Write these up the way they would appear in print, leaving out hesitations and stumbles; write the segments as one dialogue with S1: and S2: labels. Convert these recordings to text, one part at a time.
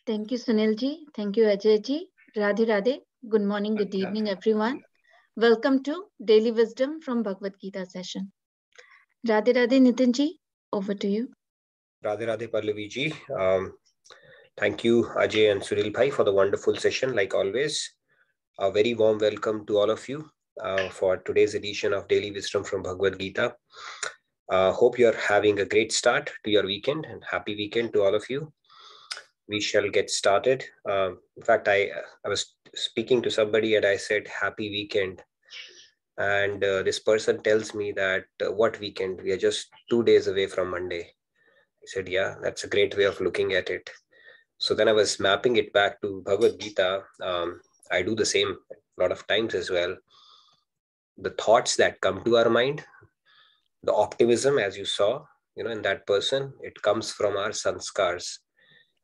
S1: Thank you, Sunil ji. Thank you, Ajay ji. Radhe Radhe. Good morning, good evening, everyone. Welcome to Daily Wisdom from Bhagavad Gita session. Radhe Radhe, Nitin ji, over to you.
S2: Radhe Radhe Pallavi ji. Thank you, Ajay and Sunil bhai, for the wonderful session, like always. A very warm welcome to all of you for today's edition of Daily Wisdom from Bhagavad Gita. Hope you're having a great start to your weekend, and happy weekend to all of you. We shall get started. In fact, I was speaking to somebody and I said, happy weekend. And this person tells me that, what weekend? We are just 2 days away from Monday. I said, yeah, that's a great way of looking at it. So then I was mapping it back to Bhagavad Gita. I do the same a lot of times as well. The thoughts that come to our mind, the optimism, as you saw, in that person, it comes from our sanskars.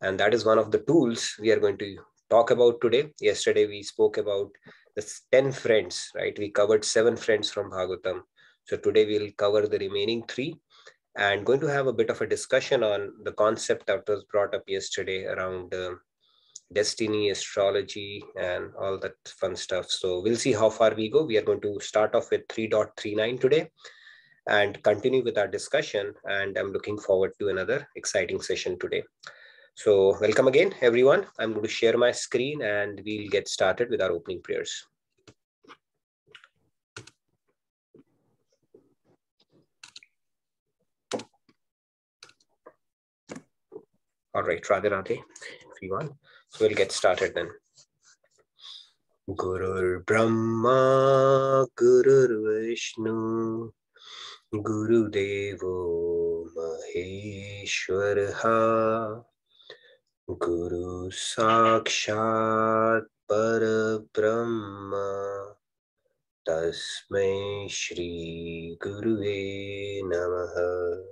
S2: And that is one of the tools we are going to talk about today. Yesterday, we spoke about the 10 friends, right? We covered 7 friends from Bhagavatam. So today we'll cover the remaining 3 and going to have a bit of a discussion on the concept that was brought up yesterday around destiny, astrology, and all that fun stuff. So we'll see how far we go. We are going to start off with 3.39 today and continue with our discussion. And I'm looking forward to another exciting session today. So welcome again, everyone. I'm going to share my screen and we'll get started with our opening prayers. All right, Radhe Radhe, everyone. So we'll get started then. Gurur Brahma, Gurur Vishnu, Guru Devo Maheshwaraha, Guru Sakshat Parabrahma, Tasmai Shri Guruve Namaha.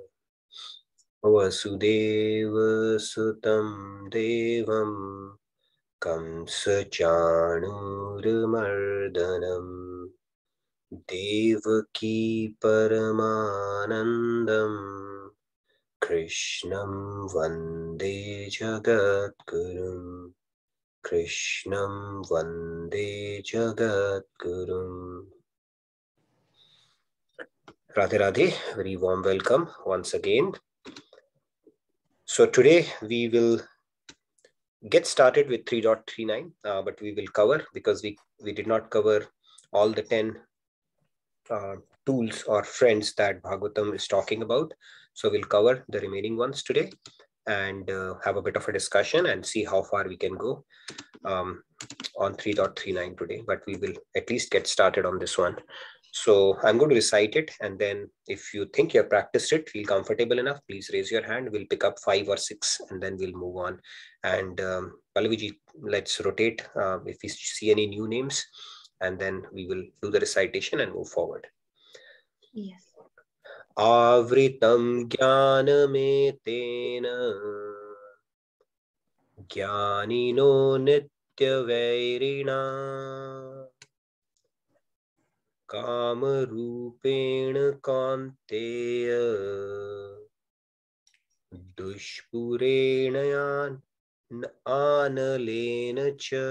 S2: Vasudeva Sutam Devam Kamsachanurmardanam Devaki Paramanandam Krishnam Vande Jagadgurum Krishnam Vande Jagadgurum. Radhe Radhe, very warm welcome once again. So today we will get started with 3.39, but we will cover, because we did not cover all the 10 tools or friends that Bhagavatam is talking about. So we'll cover the remaining ones today and have a bit of a discussion and see how far we can go on 3.39 today, but we will at least get started on this one. So I'm going to recite it, and then if you think you have practiced it, feel comfortable enough, please raise your hand. We'll pick up 5 or 6 and then we'll move on. And Pallaviji, let's rotate if we see any new names, and then we will do the recitation and move forward.
S1: Yes.
S2: Avritam jnanametena jnanino nityavairina kamarupena kanteya dushpurena analena cha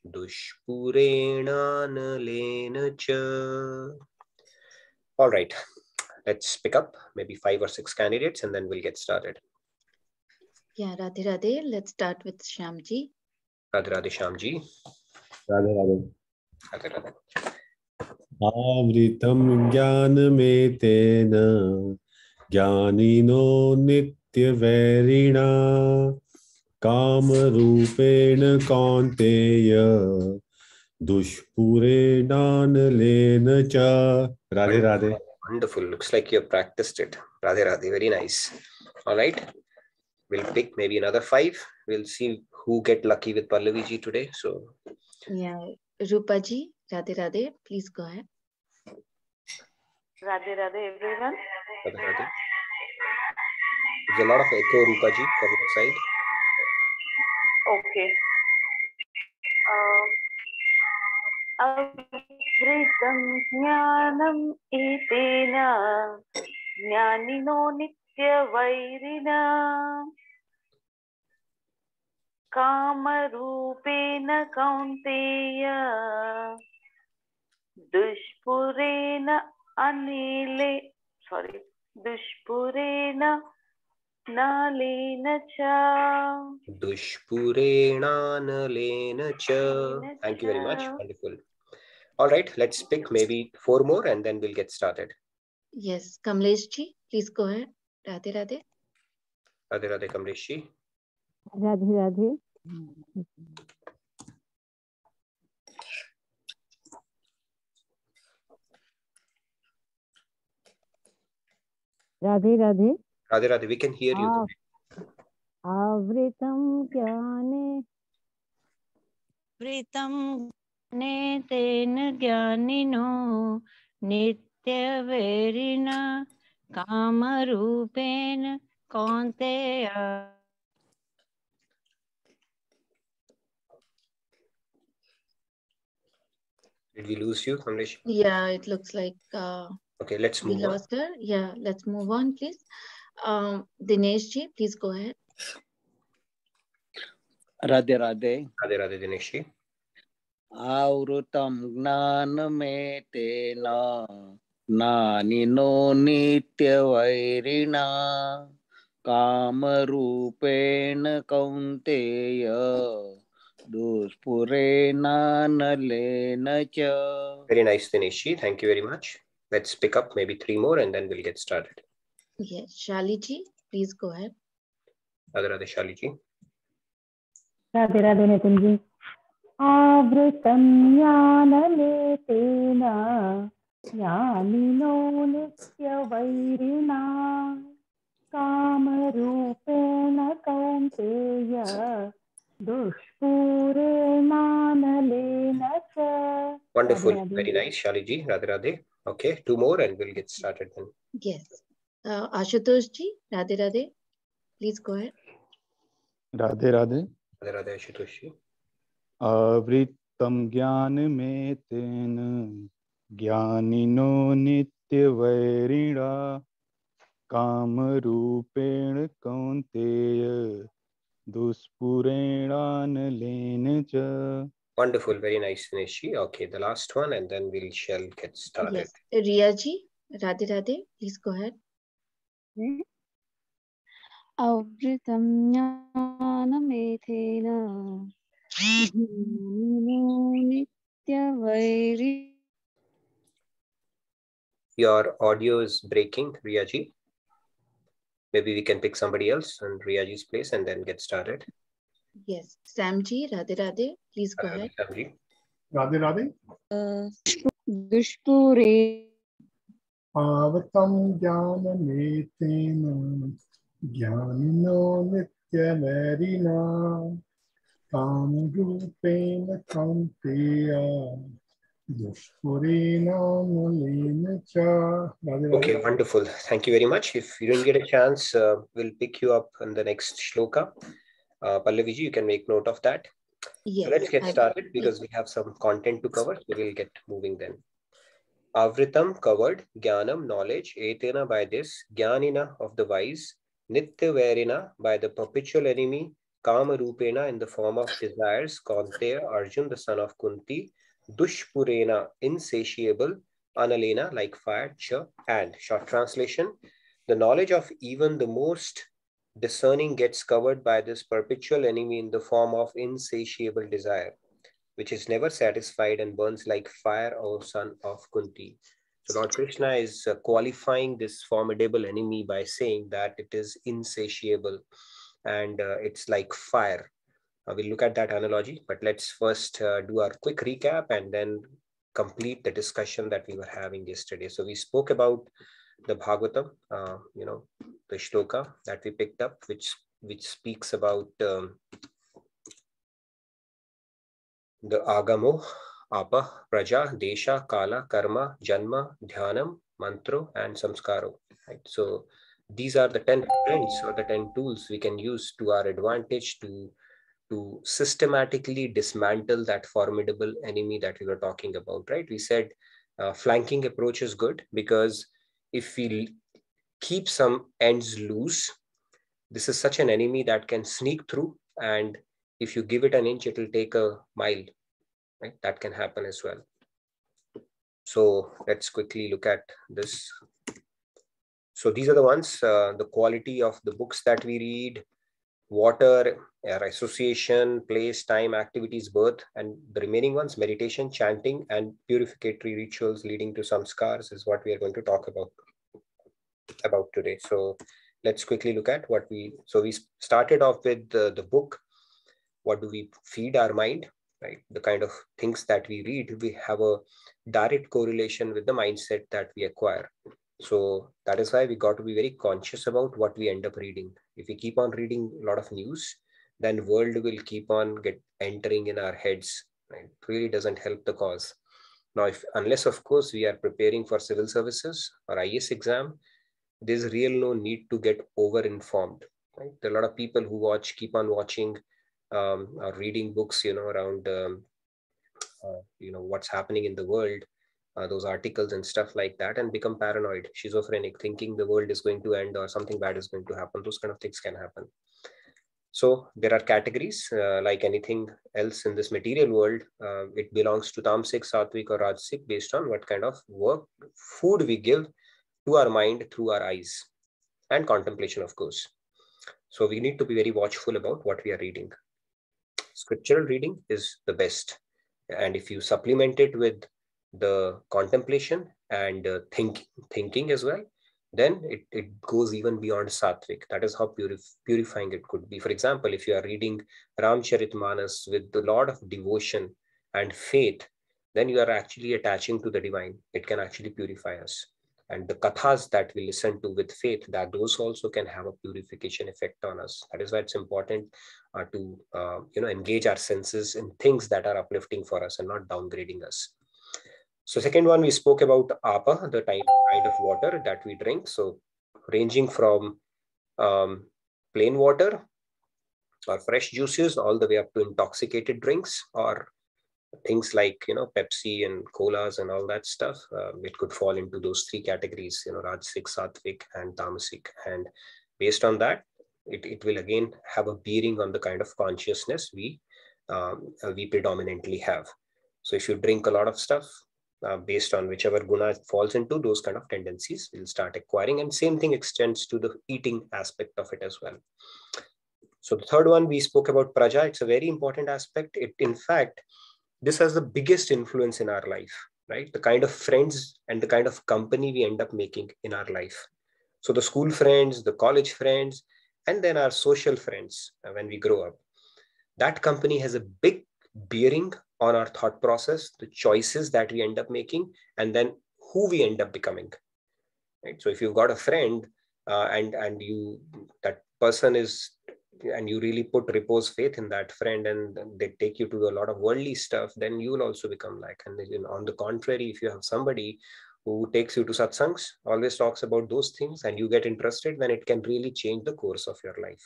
S2: dushpurena analena cha. All right, let's pick up maybe 5 or 6 candidates and then we'll get started.
S1: Yeah, Radhe Radhe. Let's start with Shyamji.
S2: Radhe Radhe Shyamji.
S3: Radhe Radhe.
S2: Radhe Radhe.
S3: Avritam jnanametena jnanino nityavairina kamarupena kanteya dushpurenanalena cha. Radhe Radhe.
S2: Wonderful. Looks like you have practiced it. Radhe Radhe. Very nice. All right. We'll pick maybe another 5. We'll see who get lucky with Pallaviji today. So
S1: Yeah, Rupa ji, Radhe Radhe. Please go ahead.
S4: Radhe Radhe, everyone.
S2: Radhe Radhe. There's a lot of echo, Rupa ji, from your side.
S4: Okay. Avritam jnanam etena jnanino nityavairina कामरूपेण कौन्तेय दुष्पुरेण नालेन च
S2: Dushpurenanalena cha. Thank you very much. Wonderful. All right, let's pick maybe 4 more and then we'll get started.
S1: Yes, Kamlesh ji, please go ahead. Radhe Radhe.
S2: Radhe Radhe, Kamlesh ji.
S5: Radhe Radhe. Radhe Radhe.
S2: Radhe Radhe, we can hear you.
S5: Avritam Gyane.
S6: Vritam Gyane Tena Gyanino Nityaverina Kamarupena Kaunteya.
S2: Did we lose you, Kamlesh?
S1: Yeah, it looks like
S2: okay, let's move
S1: we lost her. Yeah, let's move on, please. Dinesh ji, please go ahead.
S7: Radhe Radhe.
S2: Radhe Radhe, Dinesh ji.
S7: Avrutam gnanametena nanino nityavairina kamarupena kaunteya duspurena nalena cha.
S2: Very nice, Dinesh ji. Thank you very much. Let's pick up maybe 3 more and then we'll get started.
S1: Yes, Shali ji, please go ahead.
S2: Radhe Radhe, Shali ji.
S5: Radhe Radhe Nitin ji. Avritam Jnanametena Jnanino Nityavairina Kamarupena Kaunteya Dushpurena Nalena cha.
S2: Wonderful.
S5: Radhe Radhe.
S2: Very nice, Shali ji. Radhe Radhe. Okay, 2 more and we'll get started then.
S1: Yes. Ashutosh ji, Radhe Radhe. Please go ahead.
S3: Radhe Radhe.
S2: Radhe Radhe, Ashutosh ji.
S3: Avritam Jnanametena Jnanino Nityavairina Kamarupena Kaunteya Duspurena cha.
S2: Wonderful, very nice, Dinesh ji. Okay, the last one and then we shall get started.
S1: Yes. Riya ji, Radhe Radhe, please go ahead.
S8: Avritam Jnanametena Nityavairi.
S2: Your audio is breaking, Riya ji. Maybe we can pick somebody else in Riya ji's place and then get started.
S1: Yes. Sam ji, Radhe Radhe, please go ahead.
S2: Sam ji.
S9: Radhe Radhe.
S8: Dushpure.
S9: Avatam Jnanametena Jnanino Nityavarina Kamarupena Kaunteya Dushpurena Nalena cha.
S2: Okay, wonderful. Thank you very much. If you didn't get a chance, we'll pick you up in the next shloka. Pallavi ji, you can make note of that.
S1: Yes.
S2: So let's get started because we have some content to cover. So we'll get moving then. Avritam covered, Jnanam knowledge, Etena by this, Jnanina of the wise, Nityavarina by the perpetual enemy, Kamarupena in the form of desires, Kaunteya, Arjun the son of Kunti, Dushpurena insatiable, Analena like fire, Cha, and short translation, the knowledge of even the most discerning gets covered by this perpetual enemy in the form of insatiable desire, which is never satisfied and burns like fire, O son of Kunti. So Lord Krishna is qualifying this formidable enemy by saying that it is insatiable and it's like fire. We'll look at that analogy, but let's first do our quick recap and then complete the discussion that we were having yesterday. So we spoke about the Bhagavatam, the shloka that we picked up, which speaks about the Agamo, Apa, Praja, Desha, Kala, Karma, Janma, Dhyanam, Mantro, and Samskaro. Right? So these are the 10 trends or the 10 tools we can use to our advantage to systematically dismantle that formidable enemy that we were talking about. Right? We said flanking approach is good because if we keep some ends loose, this is such an enemy that can sneak through, and if you give it an inch, it will take a mile, right? That can happen as well. So let's quickly look at this. So these are the ones, the quality of the books that we read, water, air association, place, time, activities, birth, and the remaining ones, meditation, chanting, and purificatory rituals leading to samskars is what we are going to talk about today. So let's quickly look at what we started off with the book. What do we feed our mind, right? The kind of things that we read, we have a direct correlation with the mindset that we acquire. So that is why we got to be very conscious about what we end up reading. If we keep on reading a lot of news, then world will keep on entering in our heads, right? It really doesn't help the cause. Now, unless of course we are preparing for civil services or IAS exam, there's real no need to get over-informed, right? There are a lot of people who keep on watching or reading books, around, what's happening in the world, those articles and stuff like that, and become paranoid, schizophrenic, thinking the world is going to end or something bad is going to happen. Those kind of things can happen. So there are categories like anything else in this material world. It belongs to Tamasic, Sattvic, or Rajasic based on what kind of food we give to our mind through our eyes and contemplation, of course. So we need to be very watchful about what we are reading. Scriptural reading is the best. And if you supplement it with the contemplation and thinking as well, then it goes even beyond Sattvic. That is how purifying it could be. For example, if you are reading Ramcharitmanas with a lot of devotion and faith, then you are actually attaching to the divine. It can actually purify us. And the kathas that we listen to with faith, that those also can have a purification effect on us. That is why it's important to engage our senses in things that are uplifting for us and not downgrading us. So second one, we spoke about apa, the kind of water that we drink. So ranging from plain water or fresh juices all the way up to intoxicated drinks, or things like, Pepsi and colas and all that stuff. It could fall into those three categories, Rajasic, Sattvic, and Tamasic. And based on that, it will again have a bearing on the kind of consciousness we predominantly have. So if you drink a lot of stuff, based on whichever guna it falls into, those kind of tendencies will start acquiring. And same thing extends to the eating aspect of it as well. So the third one, we spoke about praja. It's a very important aspect. In fact, this has the biggest influence in our life, right? The kind of friends and the kind of company we end up making in our life. So the school friends, the college friends, and then our social friends when we grow up. That company has a big bearing on our thought process, the choices that we end up making, and then who we end up becoming, right? So if you've got a friend and that person is, and you really repose faith in that friend, and they take you to a lot of worldly stuff, then you will also become like. And on the contrary, if you have somebody who takes you to satsangs, always talks about those things, and you get interested, then it can really change the course of your life.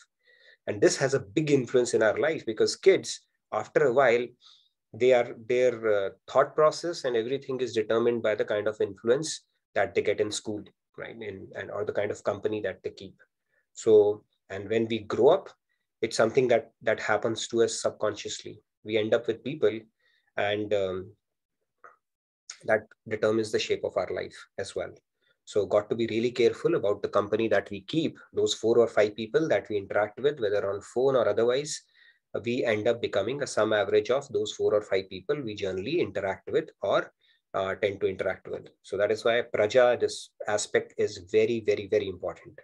S2: And this has a big influence in our life, because kids, after a while, their thought process and everything is determined by the kind of influence that they get in school, right? Or the kind of company that they keep. So, and when we grow up, it's something that happens to us subconsciously. We end up with people, and that determines the shape of our life as well. So got to be really careful about the company that we keep. Those 4 or 5 people that we interact with, whether on phone or otherwise, we end up becoming a sum average of those 4 or 5 people we generally interact with or tend to interact with. So that is why praja, this aspect, is very, very, very important.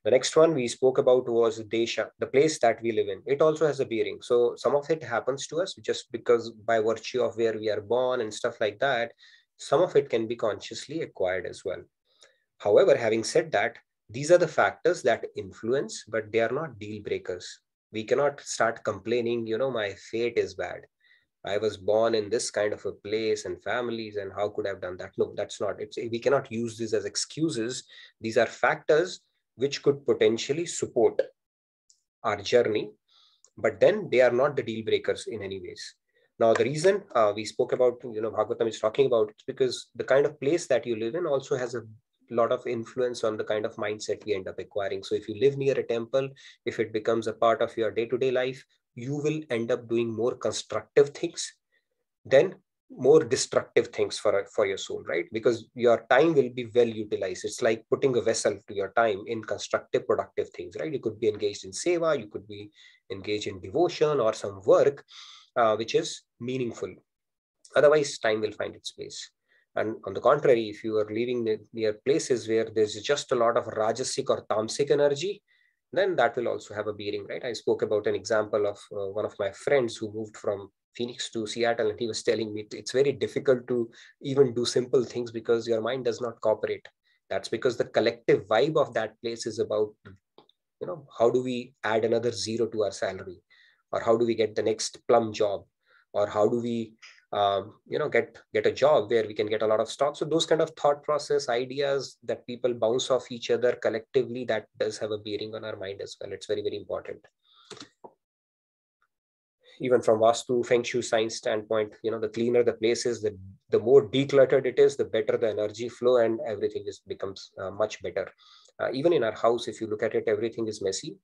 S2: The next one we spoke about was desha, the place that we live in. It also has a bearing. So some of it happens to us just because by virtue of where we are born and stuff like that. Some of it can be consciously acquired as well. However, having said that, these are the factors that influence, but they are not deal breakers. We cannot start complaining, my fate is bad. I was born in this kind of a place and families, and how could I have done that? No, that's not. We cannot use this as excuses. These are factors which could potentially support our journey, but then they are not the deal breakers in any ways. Now, the reason we spoke about, Bhagavatam is talking about, it's because the kind of place that you live in also has a lot of influence on the kind of mindset we end up acquiring. So if you live near a temple, if it becomes a part of your day-to-day life, you will end up doing more constructive things than more destructive things for your soul, right? Because your time will be well utilized. It's like putting a vessel to your time in constructive, productive things, right? You could be engaged in seva, you could be engaged in devotion or some work which is meaningful. Otherwise, time will find its place. And on the contrary, if you are living near places where there's just a lot of rajasic or tamasic energy, then that will also have a bearing, right? I spoke about an example of one of my friends who moved from Phoenix to Seattle, and he was telling me it's very difficult to even do simple things because your mind does not cooperate. That's because the collective vibe of that place is about, how do we add another zero to our salary, or how do we get the next plum job, or how do we get a job where we can get a lot of stock. So those kind of thought process ideas that people bounce off each other collectively, that does have a bearing on our mind as well. It's very, very important. Even from Vastu Feng Shui science standpoint, the cleaner the place is, the more decluttered it is, the better the energy flow, and everything becomes much better. Even in our house, if you look at it, everything is messy.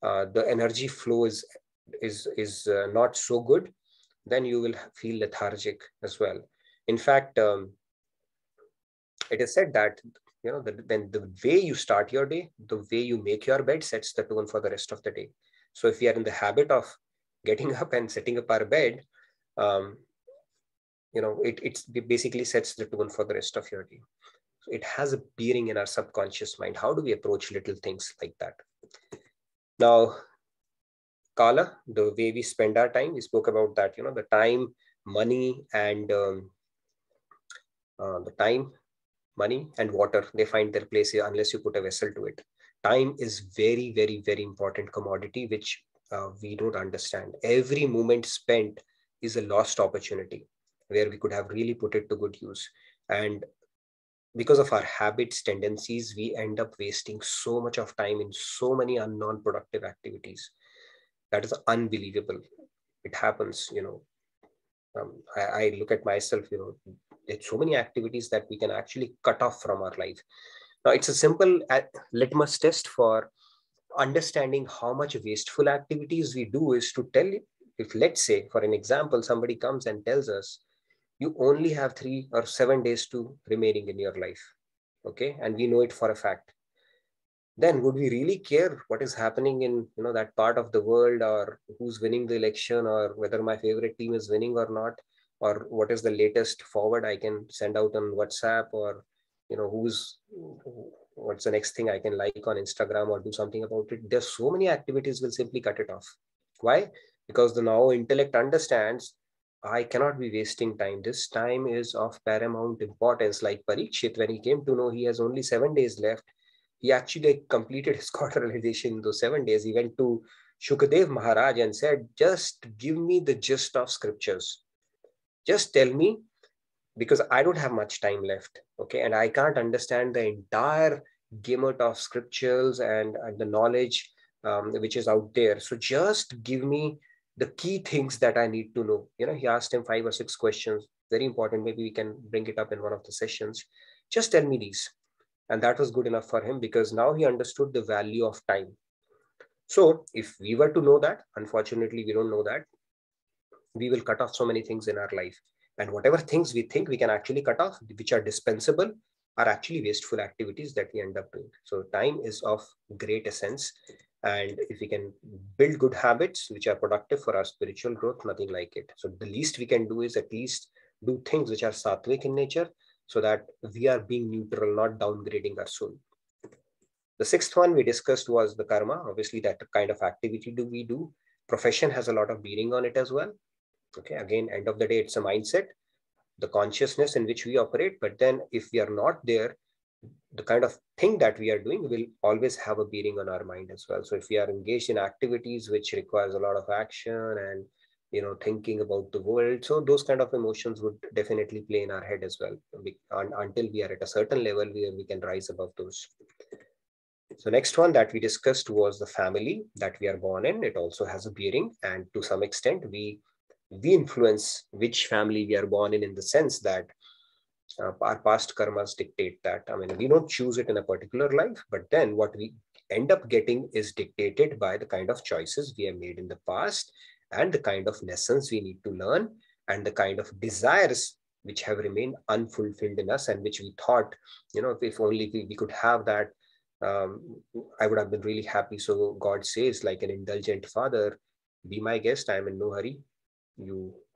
S2: The energy flow is not so good. Then you will feel lethargic as well. In fact, it is said that then the way you start your day, the way you make your bed sets the tone for the rest of the day. So if we are in the habit of getting up and setting up our bed, it basically sets the tone for the rest of your day. So it has a bearing in our subconscious mind. How do we approach little things like that? Now, Kala, the way we spend our time, we spoke about that, the time, money, and water, they find their place here unless you put a vessel to it. Time is very, very, very important commodity, which we don't understand. Every moment spent is a lost opportunity where we could have really put it to good use. And because of our habits, tendencies, we end up wasting so much of time in so many non-productive activities. That is unbelievable. It happens, I look at myself, there's so many activities that we can actually cut off from our life. Now, it's a simple litmus test for understanding how much wasteful activities we do is to tell, if let's say, for an example, somebody comes and tells us, you only have 3 or 7 days to remaining in your life, okay? And we know it for a fact. Then would we really care what is happening in that part of the world, or who's winning the election, or whether my favorite team is winning or not, or what is the latest forward I can send out on WhatsApp, or what's the next thing I can like on Instagram or do something about it? There's so many activities will simply cut it off. Why? Because the now intellect understands I cannot be wasting time. This time is of paramount importance. Like Parikshit, when he came to know he has only 7 days left, he actually completed his quarter realization in those 7 days. He went to Shukadev Maharaj and said, just give me the gist of scriptures. Just tell me, because I don't have much time left, okay? And I can't understand the entire gamut of scriptures and the knowledge which is out there. So just give me the key things that I need to know. He asked him 5 or 6 questions, very important. Maybe we can bring it up in one of the sessions. Just tell me these. And that was good enough for him, because now he understood the value of time. So if we were to know that, unfortunately, we don't know that, we will cut off so many things in our life. And whatever things we think we can actually cut off, which are dispensable, are actually wasteful activities that we end up doing. So time is of great essence. And if we can build good habits, which are productive for our spiritual growth, nothing like it. So the least we can do is at least do things which are sattvic in nature, so that we are being neutral, not downgrading our soul. The 6th one we discussed was the karma. Obviously, that kind of activity do we do. Profession has a lot of bearing on it as well. Okay, again, end of the day, it's a mindset, the consciousness in which we operate. But then if we are not there, the kind of thing that we are doing will always have a bearing on our mind as well. So if we are engaged in activities which requires a lot of action and thinking about the world, so those kind of emotions would definitely play in our head as well, until we are at a certain level where we can rise above those. So next one that we discussed was the family that we are born in. It also has a bearing, and to some extent we influence which family we are born in the sense that our past karmas dictate that. I mean, we don't choose it in a particular life, but then what we end up getting is dictated by the kind of choices we have made in the past, and the kind of lessons we need to learn, and the kind of desires which have remained unfulfilled in us, and which we thought, if only we could have that, I would have been really happy. So God says, like an indulgent father, be my guest, I am in no hurry.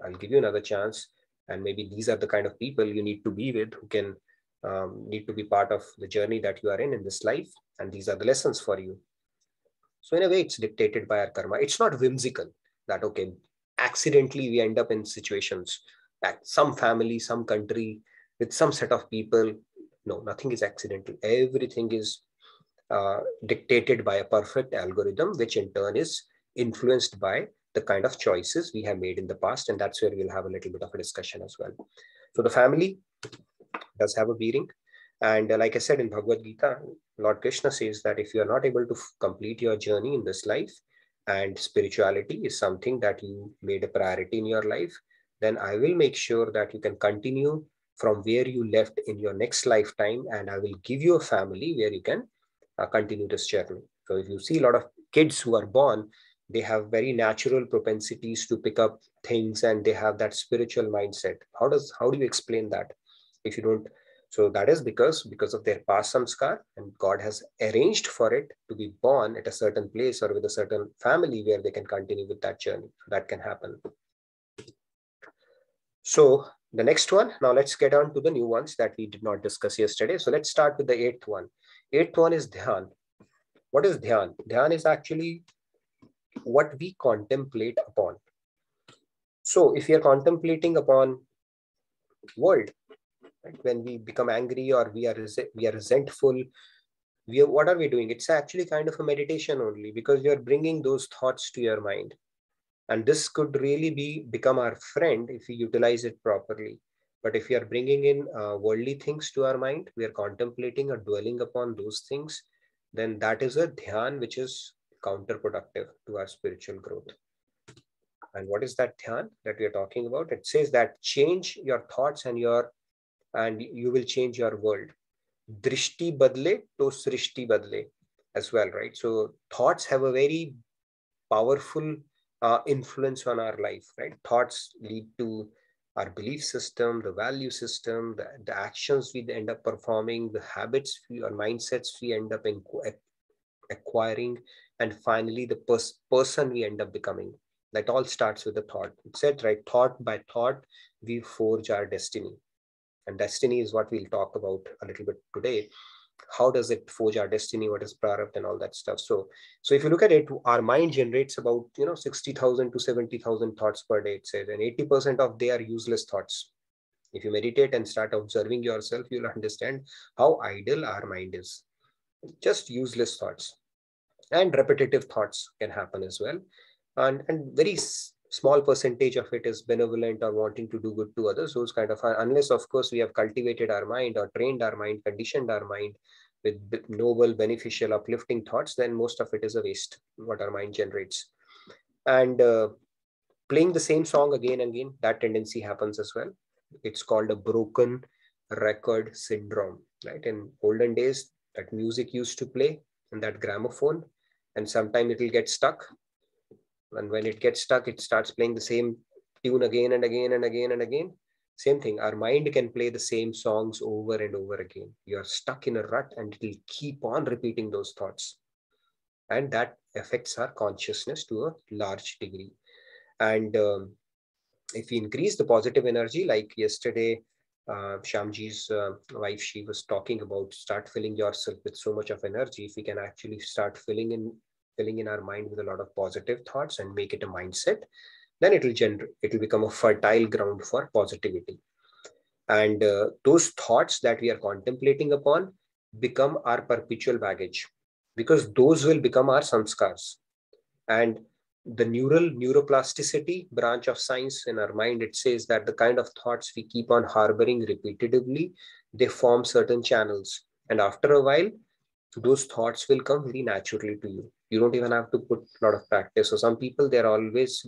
S2: I'll give you another chance. And maybe these are the kind of people you need to be with, who can need to be part of the journey that you are in this life. And these are the lessons for you. So in a way, it's dictated by our karma. It's not whimsical that, okay, accidentally we end up in situations at some family, some country, with some set of people. No, nothing is accidental. Everything is dictated by a perfect algorithm, which in turn is influenced by the kind of choices we have made in the past. And that's where we'll have a little bit of a discussion as well. So the family does have a bearing. And like I said, in Bhagavad Gita, Lord Krishna says that if you are not able to complete your journey in this life, and spirituality is something that you made a priority in your life, then I will make sure that you can continue from where you left in your next lifetime, and I will give you a family where you can continue this journey. So if you see a lot of kids who are born, they have very natural propensities to pick up things, and they have that spiritual mindset. How do you explain that? If you don't, so that is because of their past samskar, and God has arranged for it to be born at a certain place or with a certain family where they can continue with that journey. So that can happen. So the next one, now let's get on to the new ones that we did not discuss yesterday. So let's start with the eighth one. Eighth one is dhyan. What is dhyan? Dhyan is actually what we contemplate upon. So if we are contemplating upon world, right, when we become angry or we are resentful, what are we doing? It's actually kind of a meditation only, because you're bringing those thoughts to your mind. And this could really become our friend if we utilize it properly. But if we are bringing in worldly things to our mind, we are contemplating or dwelling upon those things, then that is a dhyan which is counterproductive to our spiritual growth. And what is that dhyan that we are talking about? It says that change your thoughts and you will change your world. Drishti badle to srishti badle as well, right? So thoughts have a very powerful influence on our life, right? Thoughts lead to our belief system, the value system, the actions we end up performing, the habits or mindsets we end up acquiring, and finally the person we end up becoming. That all starts with a thought. It said, right, thought by thought, we forge our destiny. And destiny is what we'll talk about a little bit today. How does it forge our destiny? What is prarabdha and all that stuff? So if you look at it, our mind generates about 60,000 to 70,000 thoughts per day, it says, and 80% of they are useless thoughts. If you meditate and start observing yourself, you'll understand how idle our mind is. Just useless thoughts. And repetitive thoughts can happen as well. And very small percentage of it is benevolent or wanting to do good to others. Those kind of, unless of course we have cultivated our mind or trained our mind, conditioned our mind with noble, beneficial, uplifting thoughts, then most of it is a waste, what our mind generates. And playing the same song again and again, that tendency happens as well. It's called a broken record syndrome, right? In olden days, that music used to play in that gramophone, and sometime it will get stuck. And when it gets stuck, it starts playing the same tune again and again and again and again. Same thing, our mind can play the same songs over and over again. You're stuck in a rut and it will keep on repeating those thoughts. And that affects our consciousness to a large degree. And if we increase the positive energy, like yesterday, Shyamji's wife, she was talking about, start filling yourself with so much of energy. If we can actually start filling in our mind with a lot of positive thoughts and make it a mindset, then it will become a fertile ground for positivity. And those thoughts that we are contemplating upon become our perpetual baggage, because those will become our samskars. And the neuroplasticity branch of science in our mind, it says that the kind of thoughts we keep on harboring repeatedly, they form certain channels. And after a while, those thoughts will come very naturally to you. You don't even have to put a lot of practice. So some people, they're always,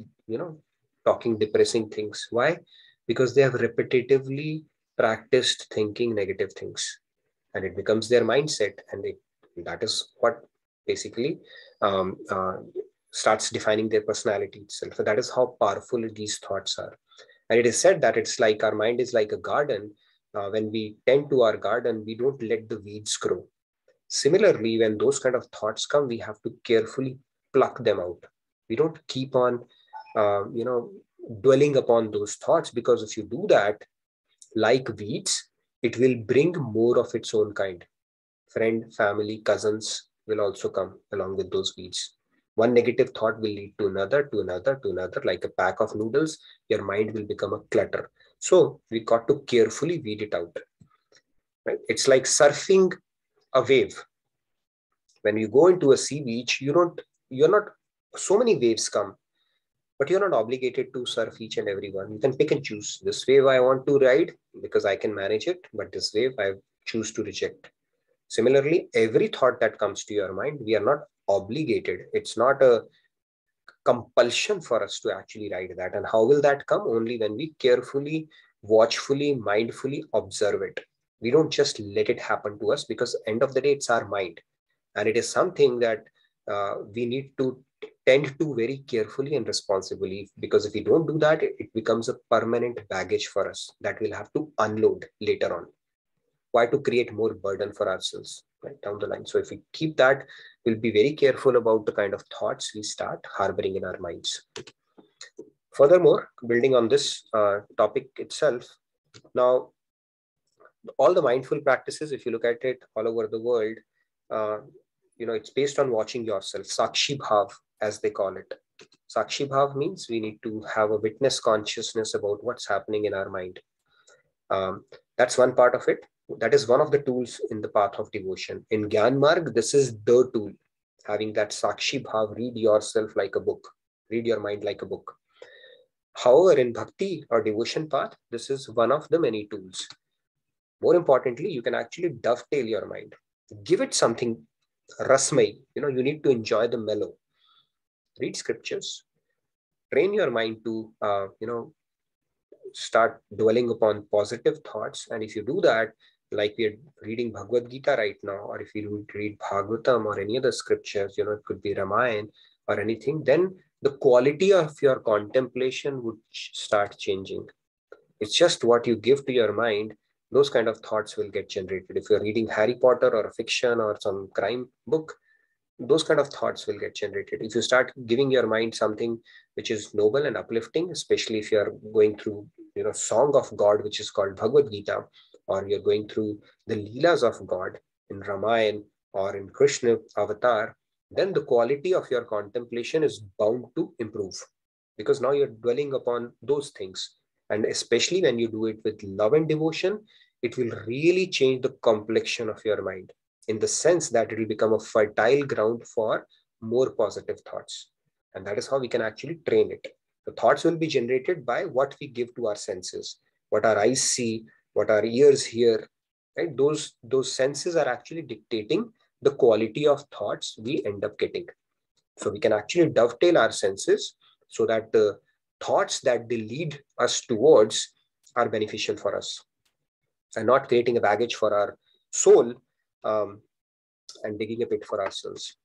S2: talking depressing things. Why? Because they have repetitively practiced thinking negative things, and it becomes their mindset. And that is what basically starts defining their personality itself. So that is how powerful these thoughts are. And it is said that it's like our mind is like a garden. When we tend to our garden, we don't let the weeds grow. Similarly, when those kind of thoughts come, we have to carefully pluck them out. We don't keep on, dwelling upon those thoughts, because if you do that, like weeds, it will bring more of its own kind. Friend, family, cousins will also come along with those weeds. One negative thought will lead to another, to another, to another. Like a pack of noodles, your mind will become a clutter. So we got to carefully weed it out. Right? It's like surfing a wave. When you go into a sea beach, you're not, so many waves come, but you're not obligated to surf each and every one. You can pick and choose. This wave I want to ride because I can manage it, but this wave I choose to reject. Similarly, every thought that comes to your mind, we are not obligated. It's not a compulsion for us to actually ride that. And how will that come? Only when we carefully, watchfully, mindfully observe it. We don't just let it happen to us, because end of the day, it's our mind. And it is something that we need to tend to very carefully and responsibly, because if we don't do that, it becomes a permanent baggage for us that we'll have to unload later on. Why to create more burden for ourselves right down the line? So if we keep that, we'll be very careful about the kind of thoughts we start harboring in our minds. Furthermore, building on this topic itself, now all the mindful practices, if you look at it all over the world, it's based on watching yourself. Sakshi Bhav, as they call it. Sakshi Bhav means we need to have a witness consciousness about what's happening in our mind. That's one part of it. That is one of the tools in the path of devotion. In Gyan Marg, this is the tool. Having that Sakshi Bhav, read yourself like a book. Read your mind like a book. However, in Bhakti or devotion path, this is one of the many tools. More importantly, you can actually dovetail your mind. Give it something rasmai. You need to enjoy the mellow. Read scriptures. Train your mind to, start dwelling upon positive thoughts. And if you do that, like we are reading Bhagavad Gita right now, or if you read Bhagavatam or any other scriptures, it could be Ramayana or anything, then the quality of your contemplation would start changing. It's just what you give to your mind, those kind of thoughts will get generated. If you're reading Harry Potter or a fiction or some crime book, those kind of thoughts will get generated. If you start giving your mind something which is noble and uplifting, especially if you're going through, Song of God, which is called Bhagavad Gita, or you're going through the Leelas of God in Ramayana or in Krishna avatar, then the quality of your contemplation is bound to improve, because now you're dwelling upon those things. And especially when you do it with love and devotion, it will really change the complexion of your mind, in the sense that it will become a fertile ground for more positive thoughts. And that is how we can actually train it. The thoughts will be generated by what we give to our senses, what our eyes see, what our ears hear, right? Those senses are actually dictating the quality of thoughts we end up getting. So we can actually dovetail our senses so that the thoughts that they lead us towards are beneficial for us, and not creating a baggage for our soul and digging a pit for ourselves.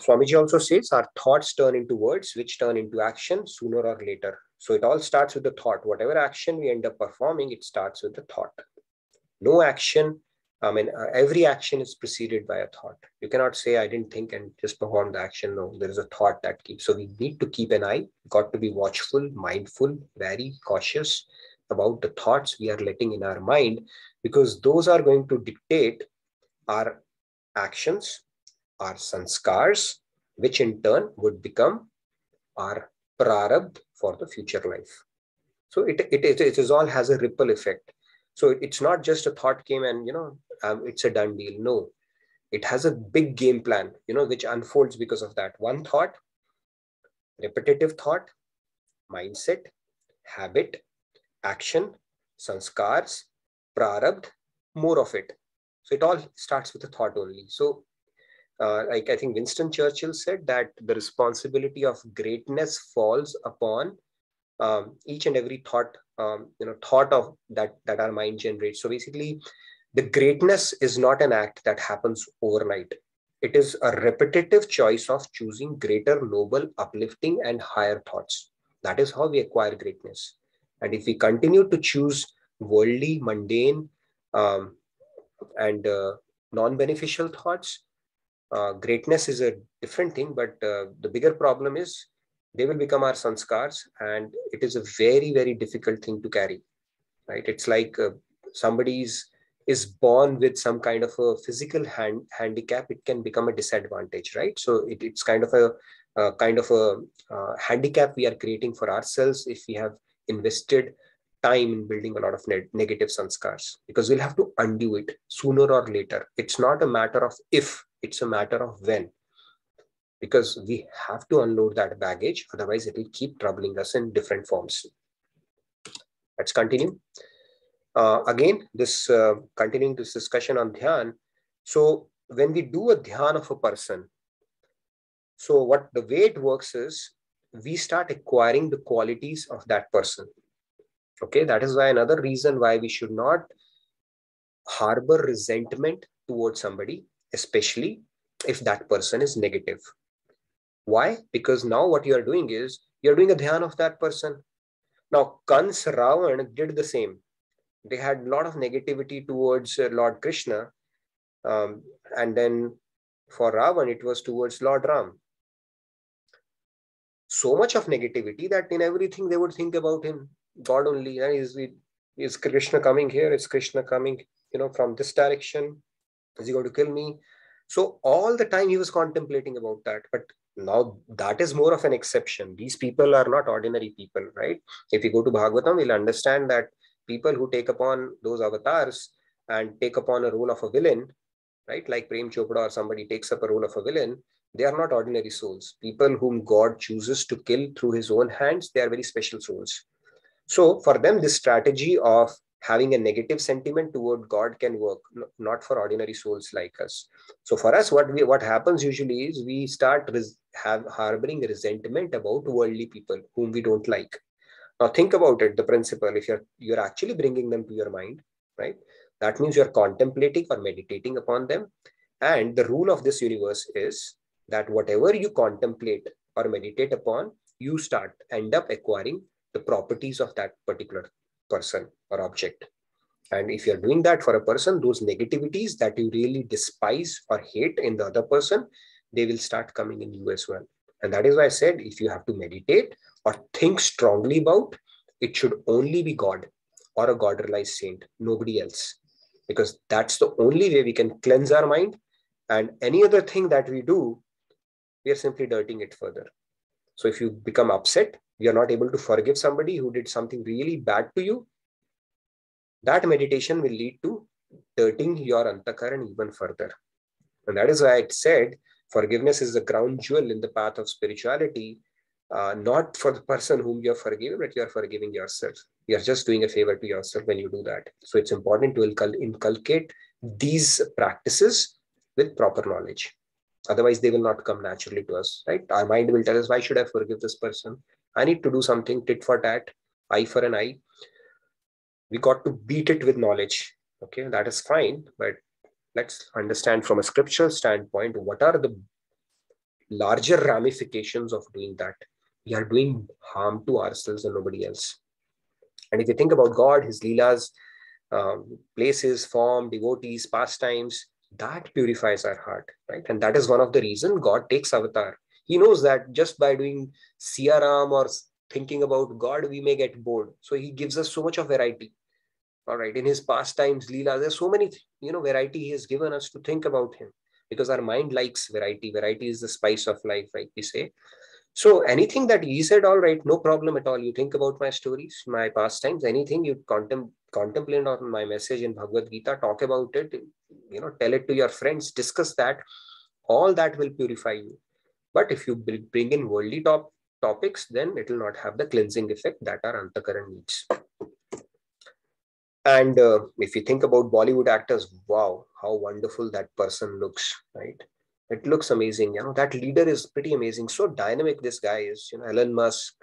S2: Swamiji also says our thoughts turn into words, which turn into action sooner or later. So it all starts with the thought. Whatever action we end up performing, it starts with the thought. No action, every action is preceded by a thought. You cannot say, I didn't think and just perform the action. No, there is a thought that keeps. So we need to keep an eye, got to be watchful, mindful, very cautious about the thoughts we are letting in our mind, because those are going to dictate our actions, our sanskars, which in turn would become our prarabdha for the future life. So it all has a ripple effect. So it's not just a thought came and, it's a done deal. No, it has a big game plan, which unfolds because of that. One thought, repetitive thought, mindset, habit, action, sanskars, prarabdha, more of it. So it all starts with a thought only. So like I think Winston Churchill said that the responsibility of greatness falls upon each and every thought, thought of that our mind generates. So basically, the greatness is not an act that happens overnight. It is a repetitive choice of choosing greater, noble, uplifting, and higher thoughts. That is how we acquire greatness. And if we continue to choose worldly, mundane, and non-beneficial thoughts, greatness is a different thing. But the bigger problem is they will become our sanskars, and it is a very, very difficult thing to carry. Right? It's like somebody is born with some kind of a physical handicap. It can become a disadvantage, right? So it's kind of a handicap we are creating for ourselves if we have invested time in building a lot of negative sanskars, because we'll have to undo it sooner or later. It's not a matter of if, it's a matter of when, because we have to unload that baggage. Otherwise, it will keep troubling us in different forms. Let's continue. Again, continuing this discussion on dhyan. So when we do a dhyan of a person, so the way it works is we start acquiring the qualities of that person. Okay, that is why another reason why we should not harbor resentment towards somebody, especially if that person is negative. Why? Because now what you are doing is you're doing a dhyan of that person. Now, Kans, Ravan did the same. They had a lot of negativity towards Lord Krishna. And then for Ravan, it was towards Lord Ram. So much of negativity that in everything they would think about him, God only. Is Krishna coming here? Is Krishna coming, from this direction? Is he going to kill me? So all the time he was contemplating about that. But now that is more of an exception. These people are not ordinary people, right? If you go to Bhagavatam, we'll understand that people who take upon those avatars and take upon a role of a villain, right? Like Prem Chopra or somebody takes up a role of a villain, they are not ordinary souls. People whom God chooses to kill through his own hands, they are very special souls. So for them, this strategy of having a negative sentiment toward God can work, not for ordinary souls like us. So for us, what happens usually is we start harboring resentment about worldly people whom we don't like. Now think about it, the principle, if you're actually bringing them to your mind, right? That means you're contemplating or meditating upon them. And the rule of this universe is that whatever you contemplate or meditate upon, you end up acquiring the properties of that particular person or object. And if you're doing that for a person, those negativities that you really despise or hate in the other person, they will start coming in you as well. And that is why I said, if you have to meditate or think strongly about, it should only be God or a God realized saint, nobody else. Because that's the only way we can cleanse our mind. And any other thing that we do, we are simply dirtying it further. So if you become upset, you are not able to forgive somebody who did something really bad to you, that meditation will lead to dirtying your antakaran even further. And that is why I said forgiveness is the crown jewel in the path of spirituality, not for the person whom you are forgiving, but you are forgiving yourself. You are just doing a favor to yourself when you do that. So it's important to inculcate these practices with proper knowledge. Otherwise, they will not come naturally to us, right? Our mind will tell us, why should I forgive this person? I need to do something tit for tat, eye for an eye. We got to beat it with knowledge. Okay, that is fine. But let's understand from a scriptural standpoint, what are the larger ramifications of doing that? We are doing harm to ourselves and nobody else. And if you think about God, his leelas, places, form, devotees, pastimes, that purifies our heart, right? And that is one of the reasons God takes avatar. He knows that just by doing Siyaram or thinking about God, we may get bored. So he gives us so much of variety. All right. In his pastimes, Leela, there's so many, variety he has given us to think about him, because our mind likes variety. Variety is the spice of life, right? We say. So anything that he said, all right, no problem at all. You think about my stories, my pastimes, anything you contemplate on my message in Bhagavad Gita, talk about it, tell it to your friends, discuss that. All that will purify you. But if you bring in worldly topics, then it will not have the cleansing effect that our antakaran needs. And if you think about Bollywood actors, wow, how wonderful that person looks, right? It looks amazing. That leader is pretty amazing. So dynamic this guy is, Elon Musk,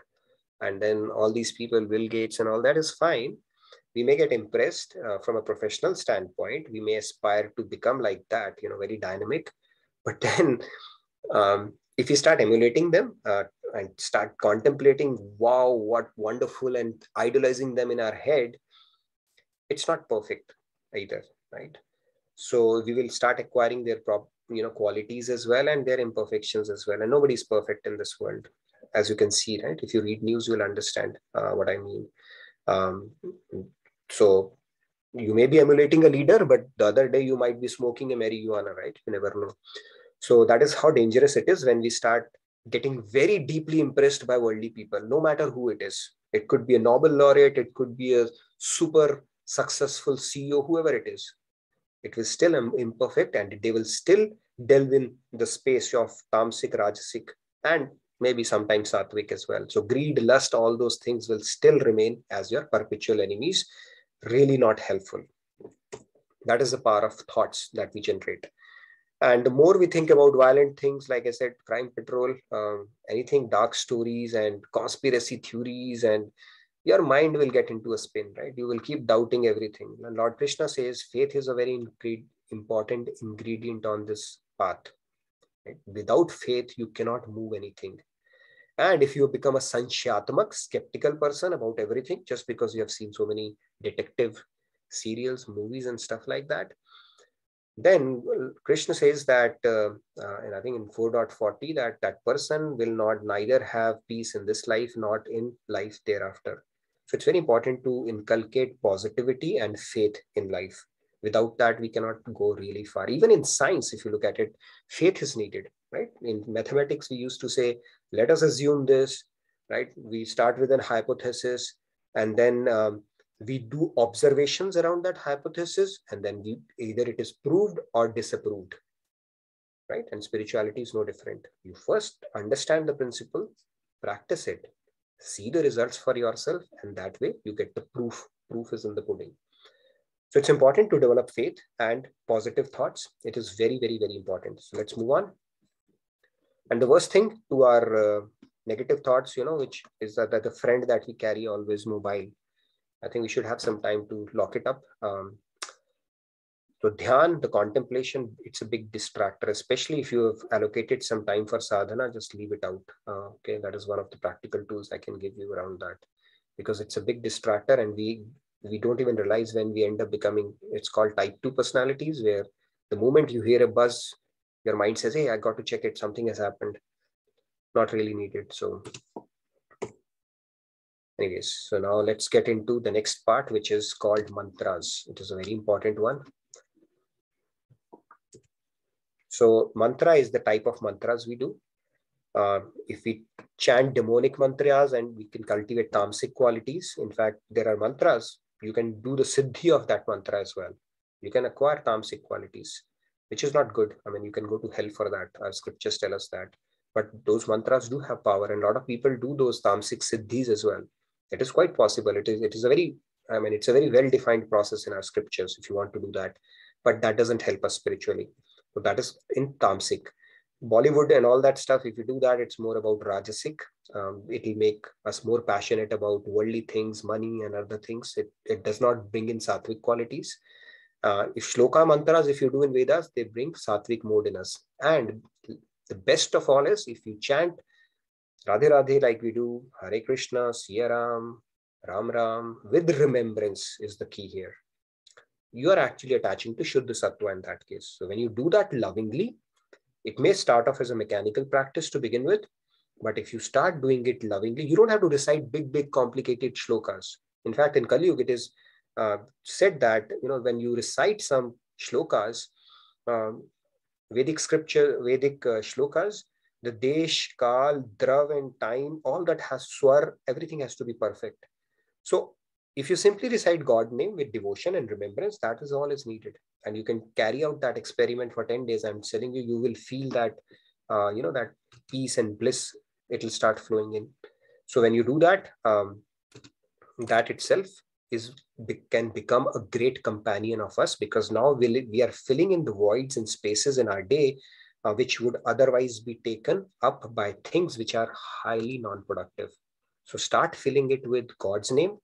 S2: and then all these people, Bill Gates and all that is fine. We may get impressed from a professional standpoint. We may aspire to become like that, very dynamic. But then if you start emulating them and start contemplating, wow, what wonderful, and idolizing them in our head, it's not perfect either, right? So we will start acquiring their qualities as well, and their imperfections as well. And nobody's perfect in this world, as you can see, right? If you read news, you'll understand what I mean. So you may be emulating a leader, but the other day you might be smoking a marijuana, right? You never know. So that is how dangerous it is when we start getting very deeply impressed by worldly people, no matter who it is. It could be a Nobel laureate, it could be a super successful CEO, whoever it is. It will still imperfect, and they will still delve in the space of tamasic, rajasic, and maybe sometimes sattvic as well. So greed, lust, all those things will still remain as your perpetual enemies. Really not helpful. That is the power of thoughts that we generate. And the more we think about violent things, like I said, crime patrol, anything dark stories and conspiracy theories, and your mind will get into a spin, right? You will keep doubting everything. And Lord Krishna says faith is a very important ingredient on this path. Right? Without faith, you cannot move anything. And if you become a sanshyaatmak, skeptical person about everything, just because you have seen so many detective serials, movies, and stuff like that, then Krishna says that, and I think in 4.40, that person will neither have peace in this life, not in life thereafter. So it's very important to inculcate positivity and faith in life. Without that, we cannot go really far. Even in science, if you look at it, faith is needed, right? In mathematics, we used to say, let us assume this, right? We start with a hypothesis, and then we do observations around that hypothesis, and then either it is proved or disapproved, right? And spirituality is no different. You first understand the principle, practice it, see the results for yourself, and that way you get the proof. Proof is in the pudding. So it's important to develop faith and positive thoughts. It is very, very, very important. So let's move on. And the worst thing to our negative thoughts, which is that the friend that we carry always mobile. I think we should have some time to lock it up. So dhyan, the contemplation, it's a big distractor, especially if you have allocated some time for sadhana, just leave it out. Okay, that is one of the practical tools I can give you around that, because it's a big distractor, and we don't even realize when we end up becoming, it's called type 2 personalities, where the moment you hear a buzz, your mind says, hey, I got to check it, something has happened. Not really needed. So anyways, so now let's get into the next part, which is called mantras. It is a very important one. So mantra is the type of mantras we do. If we chant demonic mantras, and we can cultivate tamasic qualities. In fact, there are mantras, you can do the siddhi of that mantra as well. You can acquire tamasic qualities, which is not good. I mean, you can go to hell for that. Our scriptures tell us that. But those mantras do have power, and a lot of people do those tamasic siddhis as well. It is quite possible. It is a very, it's a very well-defined process in our scriptures if you want to do that. But that doesn't help us spiritually. So that is in tamasic. Bollywood and all that stuff, if you do that, it's more about rajasic. It will make us more passionate about worldly things, money and other things. It does not bring in sattvic qualities. If shloka mantras, if you do in Vedas, they bring sattvic mode in us. And the best of all is if you chant Radhe Radhe like we do, Hare Krishna, Siya Ram, Ram Ram, with remembrance is the key here. You are actually attaching to Shuddha Sattva in that case. So when you do that lovingly, it may start off as a mechanical practice to begin with, but if you start doing it lovingly, you don't have to recite big, complicated shlokas. In fact, in Kali Yuga, it is said that, when you recite some shlokas, Vedic scripture, Vedic shlokas, the desh, kal, drav, and time, all that has swar, everything has to be perfect. So if you simply recite God's name with devotion and remembrance, that is all is needed. And you can carry out that experiment for 10 days. I'm telling you, you will feel that, that peace and bliss, it will start flowing in. So when you do that, that itself can become a great companion of us, because now we are filling in the voids and spaces in our day, which would otherwise be taken up by things which are highly non-productive. So start filling it with God's name,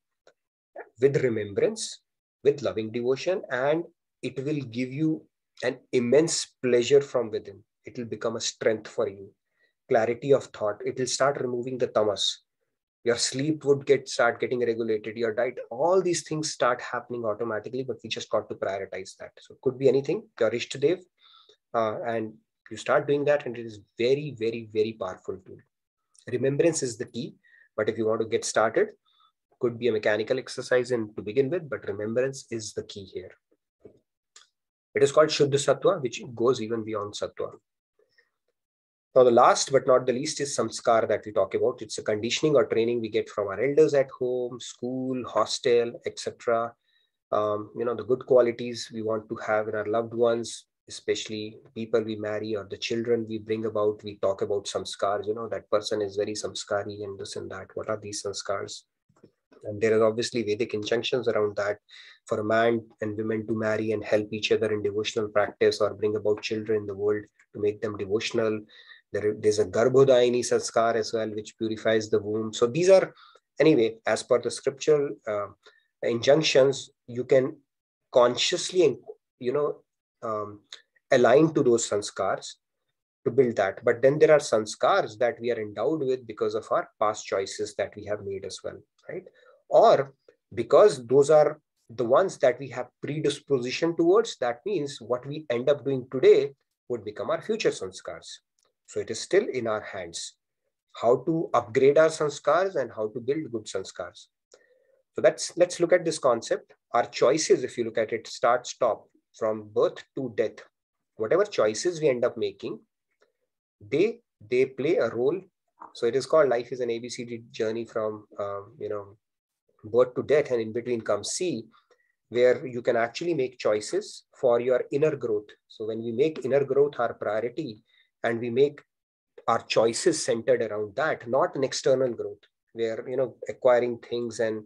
S2: with remembrance, with loving devotion, and it will give you an immense pleasure from within. It will become a strength for you. Clarity of thought. It will start removing the tamas. Your sleep would start getting regulated. Your diet, all these things start happening automatically, but we just got to prioritize that. So it could be anything, your Ishtadev, and you start doing that, and it is very, very, very powerful tool. Remembrance is the key, but if you want to get started, could be a mechanical exercise to begin with, but remembrance is the key here. It is called Shuddha Sattva, which goes even beyond Sattva. Now, the last but not the least is samskar that we talk about. It's a conditioning or training we get from our elders at home, school, hostel, etc. The good qualities we want to have in our loved ones, especially people we marry or the children we bring about. We talk about samskars. That person is very samskari and this and that. What are these samskars? And there are obviously Vedic injunctions around that for a man and women to marry and help each other in devotional practice or bring about children in the world to make them devotional. There's a Garbhodayini sanskar as well, which purifies the womb. So these are, anyway, as per the scriptural injunctions, you can consciously, align to those sanskars to build that. But then there are sanskars that we are endowed with because of our past choices that we have made as well, right? Or because those are the ones that we have predisposition towards. That means what we end up doing today would become our future sanskars. So it is still in our hands how to upgrade our sanskars and how to build good sanskars. So let's look at this concept. Our choices, if you look at it, stop from birth to death. Whatever choices we end up making, they play a role. So it is called life is an ABCD journey from birth to death, and in between comes C, where you can actually make choices for your inner growth. So when we make inner growth our priority, and we make our choices centered around that, not an external growth, where acquiring things and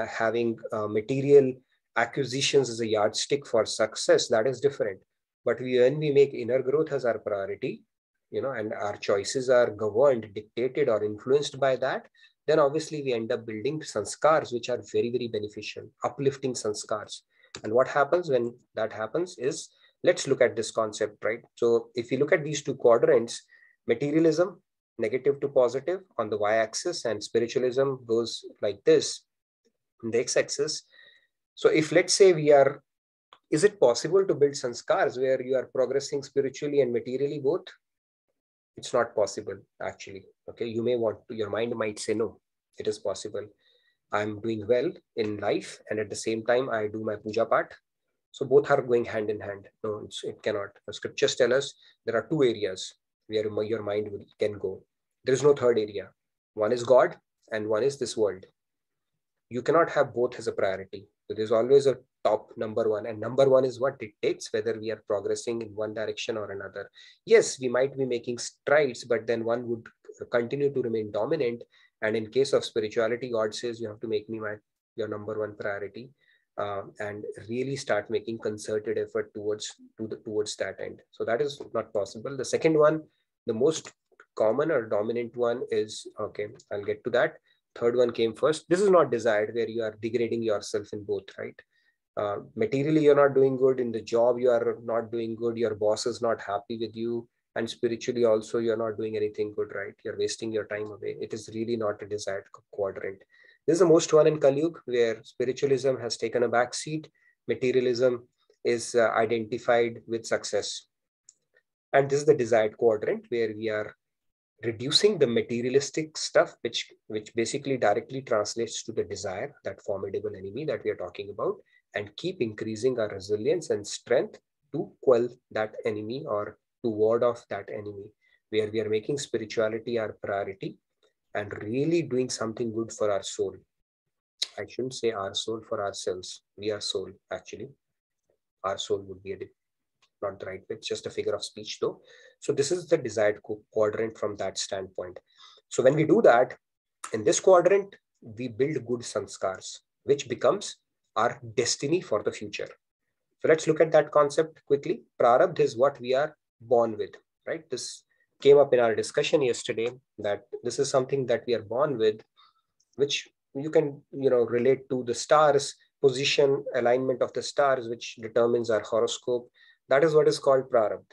S2: having material acquisitions as a yardstick for success, that is different. But when we make inner growth as our priority, and our choices are governed, dictated, or influenced by that, then obviously we end up building sanskars which are very, very beneficial, uplifting sanskars. And what happens when that happens is, let's look at this concept, right? So if you look at these two quadrants, materialism, negative to positive on the y-axis, and spiritualism goes like this in the x-axis. So if, let's say, is it possible to build sanskars where you are progressing spiritually and materially both? It's not possible, actually. Okay, you may want to, your mind might say, no, it is possible. I'm doing well in life, and at the same time, I do my puja part. So both are going hand in hand. No, it cannot. The scriptures tell us there are two areas where your mind can go. There is no third area. One is God and one is this world. You cannot have both as a priority. So there's always a top number one, and number one is what dictates whether we are progressing in one direction or another. Yes, we might be making strides, but then one would continue to remain dominant. And in case of spirituality, God says you have to make me your number one priority. And really start making concerted effort towards that end. So that is not possible. The second one, the most common or dominant one is, okay, I'll get to that. Third one came first. This is not desired, where you are degrading yourself in both, right? Materially, you're not doing good. In the job, you are not doing good. Your boss is not happy with you. And spiritually also, you're not doing anything good, right? You're wasting your time away. It is really not a desired quadrant. This is the most one in Kali Yuga, where spiritualism has taken a back seat. Materialism is identified with success. And this is the desired quadrant, where we are reducing the materialistic stuff, which basically directly translates to the desire, that formidable enemy that we are talking about, and keep increasing our resilience and strength to quell that enemy or to ward off that enemy, where we are making spirituality our priority and really doing something good for our soul. I shouldn't say our soul, for ourselves. We are soul, actually. Our soul would be not the right way. It's just a figure of speech, though. So this is the desired quadrant from that standpoint. So when we do that, in this quadrant, we build good sanskars, which becomes our destiny for the future. So let's look at that concept quickly. Prarabdha is what we are born with, right? This came up in our discussion yesterday, that this is something that we are born with, which you can, relate to the stars, position, alignment of the stars, which determines our horoscope. That is what is called prarabdha.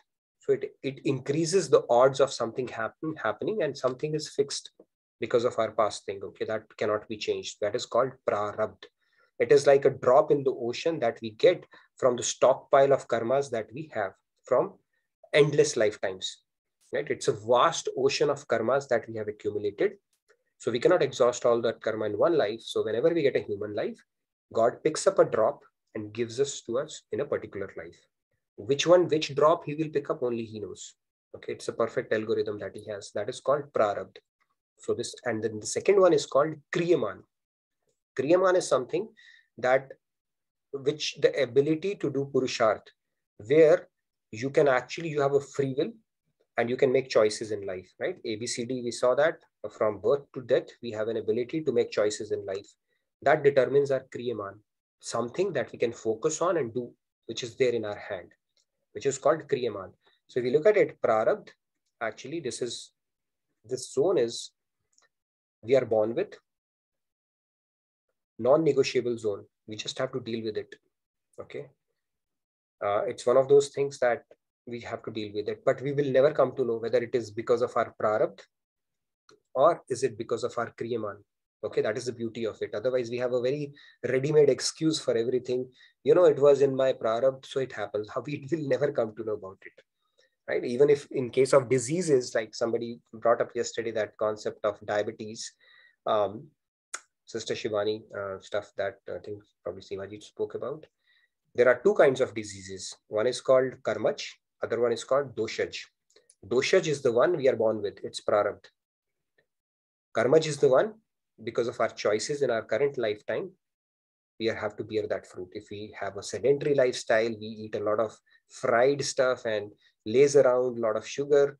S2: So it increases the odds of something happening, and something is fixed because of our past thing. Okay, that cannot be changed. That is called prarabdha. It is like a drop in the ocean that we get from the stockpile of karmas that we have from endless lifetimes. Right? It's a vast ocean of karmas that we have accumulated. So we cannot exhaust all that karma in one life. So whenever we get a human life, God picks up a drop and gives us to us in a particular life. Which drop he will pick up, only he knows. Okay, it's a perfect algorithm that he has. That is called prarabdha. So this, and then the second one is called kriyaman. Kriyaman is something that, which the ability to do purusharth, where you can actually, you have a free will and you can make choices in life, right? ABCD, we saw that from birth to death, we have an ability to make choices in life. That determines our kriyaman, something that we can focus on and do, which is there in our hand, which is called kriyaman. So if you look at it, prarabdha, actually this zone is, we are born with non-negotiable zone. We just have to deal with it. Okay. It's one of those things that we have to deal with it, but we will never come to know whether it is because of our prarabdha or is it because of our kriyaman. Okay, that is the beauty of it. Otherwise, we have a very ready-made excuse for everything. You know, it was in my prarabdha, so it happens. We will never come to know about it, right? Even if in case of diseases, like somebody brought up yesterday, that concept of diabetes, Sister Shivani, stuff that I think probably Sivaji spoke about. There are two kinds of diseases. One is called karmaj, other one is called doshaj. Doshaj is the one we are born with. It's prarabdha. Karmaj is the one, because of our choices in our current lifetime, we have to bear that fruit. If we have a sedentary lifestyle, we eat a lot of fried stuff and laze around, a lot of sugar,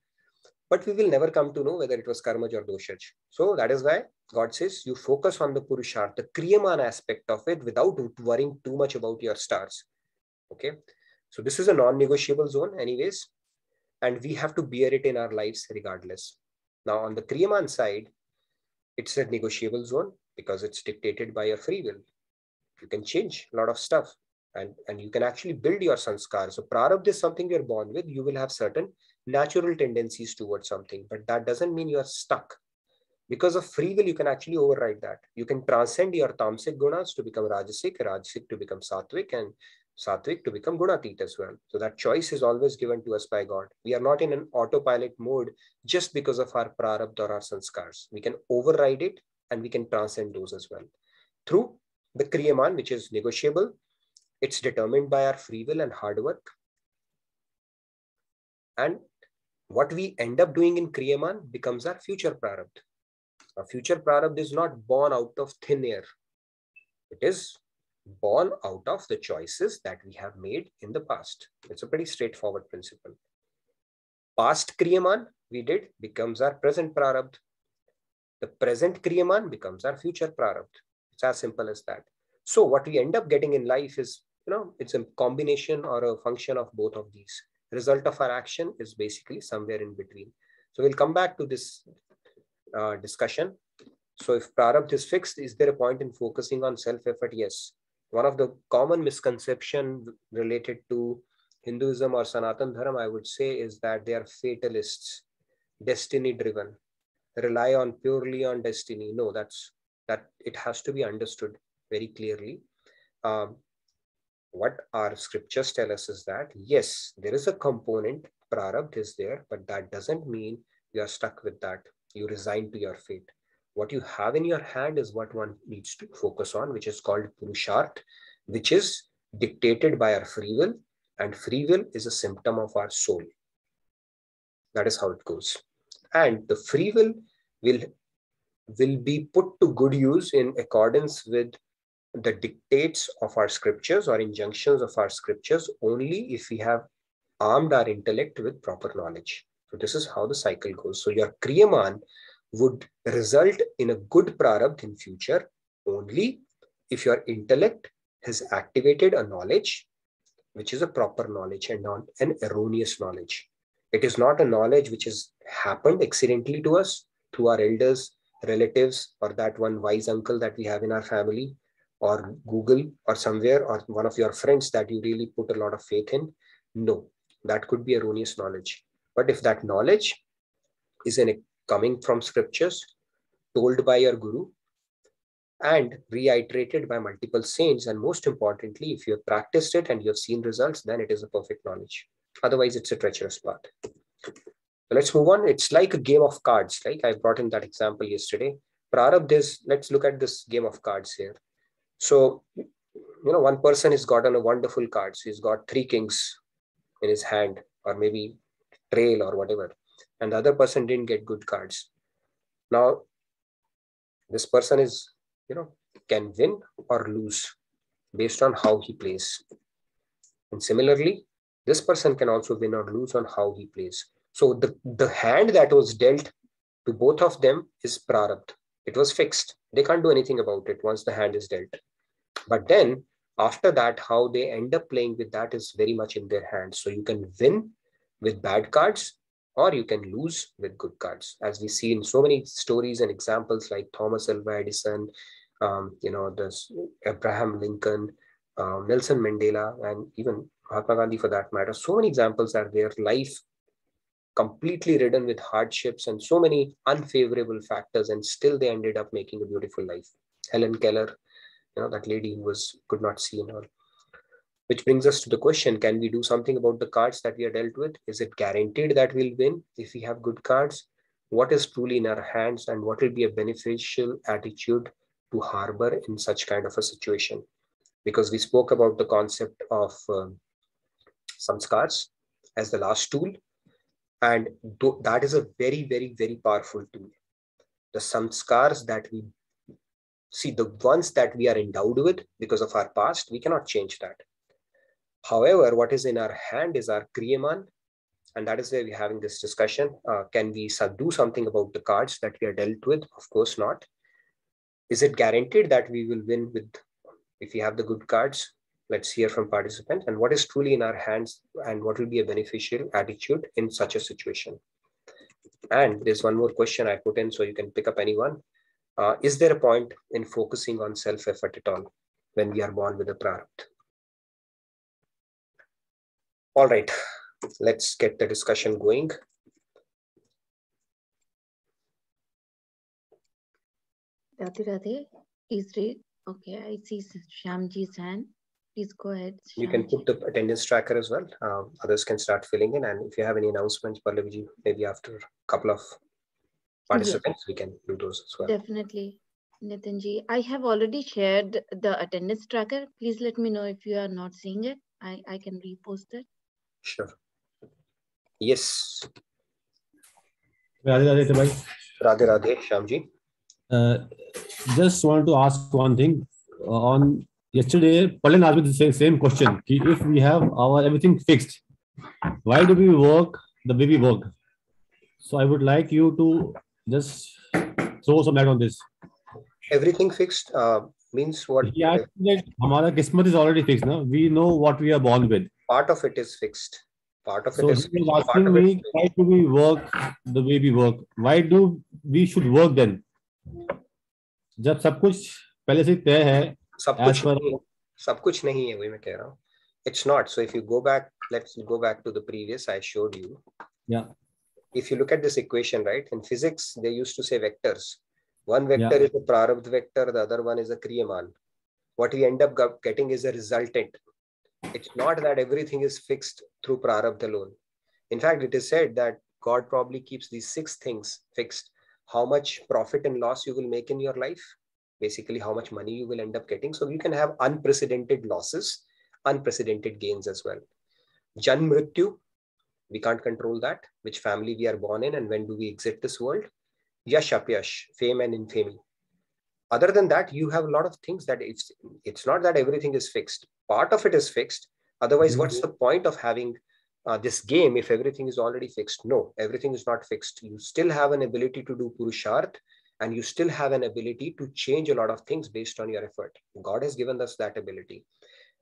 S2: but we will never come to know whether it was karmaj or doshaj. So that is why God says you focus on the purusharth, the kriyaman aspect of it, without worrying too much about your stars. Okay. So this is a non-negotiable zone anyways, and we have to bear it in our lives regardless. Now on the kriyaman side, it's a negotiable zone because it's dictated by your free will. You can change a lot of stuff, and you can actually build your sanskar. So prarabdha is something you're born with. You will have certain natural tendencies towards something, but that doesn't mean you are stuck. Because of free will, you can actually override that. You can transcend your tamasic gunas to become rajasic, rajasic to become sattvic, and sattvic to become gunatit as well. So that choice is always given to us by God. We are not in an autopilot mode just because of our prarabdha or our sanskars. We can override it and we can transcend those as well. Through the kriyaman, which is negotiable, it's determined by our free will and hard work. And what we end up doing in kriyaman becomes our future prarabdha. Our future prarabdha is not born out of thin air. It is born out of the choices that we have made in the past. It's a pretty straightforward principle. Past kriyaman we did becomes our present prarabdha. The present kriyaman becomes our future prarabdha. It's as simple as that. So what we end up getting in life is, it's a combination or a function of both of these. The result of our action is basically somewhere in between. So we'll come back to this discussion. So if prarabdha is fixed, is there a point in focusing on self-effort? Yes. One of the common misconceptions related to Hinduism or Sanatan Dharma, I would say, is that they are fatalists, destiny-driven, rely on purely on destiny. No, that it has to be understood very clearly. What our scriptures tell us is that, yes, there is a component, prarabdha is there, but that doesn't mean you are stuck with that. You resign to your fate. What you have in your hand is what one needs to focus on, which is called purusharth, which is dictated by our free will, and free will is a symptom of our soul. That is how it goes. And the free will will be put to good use in accordance with the dictates of our scriptures or injunctions of our scriptures only if we have armed our intellect with proper knowledge. So this is how the cycle goes. So your kriyaman would result in a good prarabdha in future only if your intellect has activated a knowledge which is a proper knowledge and not an erroneous knowledge. It is not a knowledge which has happened accidentally to us through our elders, relatives, or that one wise uncle that we have in our family, or Google, or somewhere, or one of your friends that you really put a lot of faith in. No, that could be erroneous knowledge. But if that knowledge is coming from scriptures, told by your guru, and reiterated by multiple saints, and most importantly, if you have practiced it and you have seen results, then it is a perfect knowledge. Otherwise, it's a treacherous path. So let's move on. It's like a game of cards. Like I brought in that example yesterday. Prarabdha, let's look at this game of cards here. So, one person has gotten a wonderful card. So he's got 3 kings in his hand, or maybe trail or whatever. And the other person didn't get good cards. Now, this person is, can win or lose based on how he plays. And similarly, this person can also win or lose on how he plays. So the hand that was dealt to both of them is prarabdha. It was fixed. They can't do anything about it once the hand is dealt. But then after that, how they end up playing with that is very much in their hands. So you can win with bad cards, or you can lose with good cards. As we see in so many stories and examples like Thomas Alva Edison, there's Abraham Lincoln, Nelson Mandela, and even Mahatma Gandhi for that matter. So many examples are there. Life completely ridden with hardships and so many unfavorable factors, and still they ended up making a beautiful life. Helen Keller, that lady who could not see and all. Which brings us to the question, can we do something about the cards that we are dealt with? Is it guaranteed that we'll win if we have good cards? What is truly in our hands, and what will be a beneficial attitude to harbor in such kind of a situation? Because we spoke about the concept of samskars as the last tool, and that is a very, very, very powerful tool. The samskars that we see, the ones that we are endowed with because of our past, we cannot change that. However, what is in our hand is our kriyaman, and that is where we're having this discussion. Can we do something about the cards that we are dealt with? Of course not. Is it guaranteed that we will win if we have the good cards? Let's hear from participants. And what is truly in our hands, and what will be a beneficial attitude in such a situation? And there's one more question I put in, so you can pick up anyone. Is there a point in focusing on self-effort at all when we are born with a prarabdha? All right, let's get the discussion going.
S1: Radhe Radhe, please read. Okay, I see Shyamji's hand. Please go ahead. Shyamji.
S2: You can put the attendance tracker as well. Others can start filling in. And if you have any announcements, Pallavi, maybe after a couple of participants, we can do those as well.
S1: Definitely. Nitinji, I have already shared the attendance tracker. Please let me know if you are not seeing it. I can repost it.
S2: Sure. Yes.
S10: Radhe Radhe bhai.
S2: Radhe Radhe, Shyamji.
S10: Just want to ask one thing. On yesterday, Palin asked me the same question. If we have our everything fixed, why do we work the way we work? So I would like you to just throw some light on this.
S2: Everything fixed means what?
S10: Yeah, our kismat is already fixed. No? We know what we are born with.
S2: Part of it is fixed. Part of
S10: So
S2: it is
S10: he
S2: fixed.
S10: was asking me, why do we work the way we work? Why do we should work then? जब सब कुछ पहले से तय है,
S2: सब कुछ नहीं है, वही मैं कह रहा हूँ. It's not. So if you go back, let's go back to the previous I showed you.
S10: Yeah.
S2: If you look at this equation, right, in physics, they used to say vectors. One vector is a prarabdha vector, the other one is a kriyaman. What we end up getting is a resultant. It's not that everything is fixed through prarabdha alone. In fact, it is said that God probably keeps these 6 things fixed. How much profit and loss you will make in your life, basically how much money you will end up getting. So you can have unprecedented losses, unprecedented gains as well. Jan Mrityu, we can't control that, which family we are born in and when do we exit this world. Yash Apyash, fame and infamy. Other than that, you have a lot of things that it's not that everything is fixed. Part of it is fixed. Otherwise, what's the point of having this game if everything is already fixed? No, everything is not fixed. You still have an ability to do Purusharth, and you still have an ability to change a lot of things based on your effort. God has given us that ability.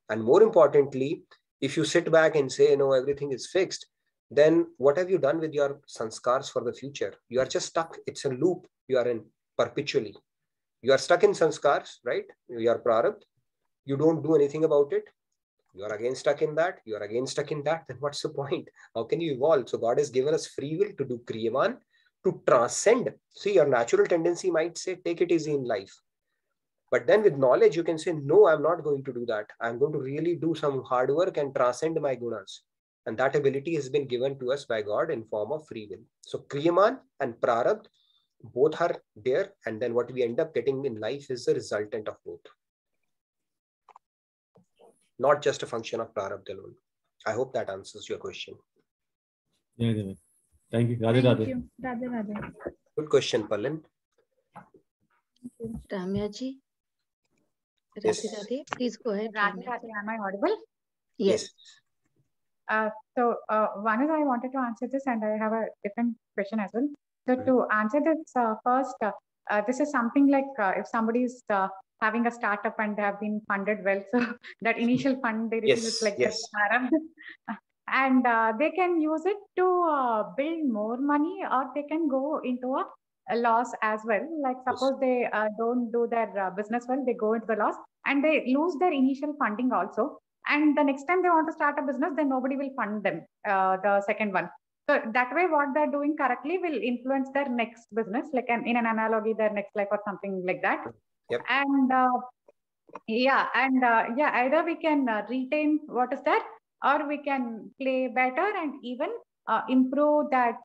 S2: And more importantly, if you sit back and say, no, everything is fixed, then what have you done with your sanskars for the future? You are just stuck. It's a loop you are in perpetually. You are stuck in sanskars, right? You are prarabdha. You don't do anything about it. You are again stuck in that. You are again stuck in that. Then what's the point? How can you evolve? So God has given us free will to do Kriyaman, to transcend. See, your natural tendency might say, take it easy in life. But then with knowledge, you can say, no, I'm not going to do that. I'm going to really do some hard work and transcend my gunas. And that ability has been given to us by God in form of free will. So Kriyaman and Prarabdha, both are there. And then what we end up getting in life is the resultant of both. Not just a function of Prarabdha alone. I hope that answers your question.
S10: Yeah, yeah. Thank you. Radhe,
S8: Thank
S10: Radhe.
S8: you. Radhe Radhe.
S2: Good question, Palin.
S1: Ramya ji.
S2: Yes.
S1: Radhe Radhe. Please go ahead.
S5: Radhe
S1: Ramya.
S5: Radhe, am I audible?
S1: Yes.
S5: So one is I wanted to answer this, and I have a different question as well. So to answer this first, this is something like if somebody is having a startup and they have been funded well, so that initial fund they receive is like
S2: Yes.
S5: and they can use it to build more money, or they can go into a loss as well. Like suppose they don't do their business well, they go into the loss and they lose their initial funding also. And the next time they want to start a business, then nobody will fund them, the second one. So that way, what they're doing correctly will influence their next business, like in an analogy, their next life or something like that.
S2: Yep.
S5: And either we can retain what is there, or we can play better and even improve that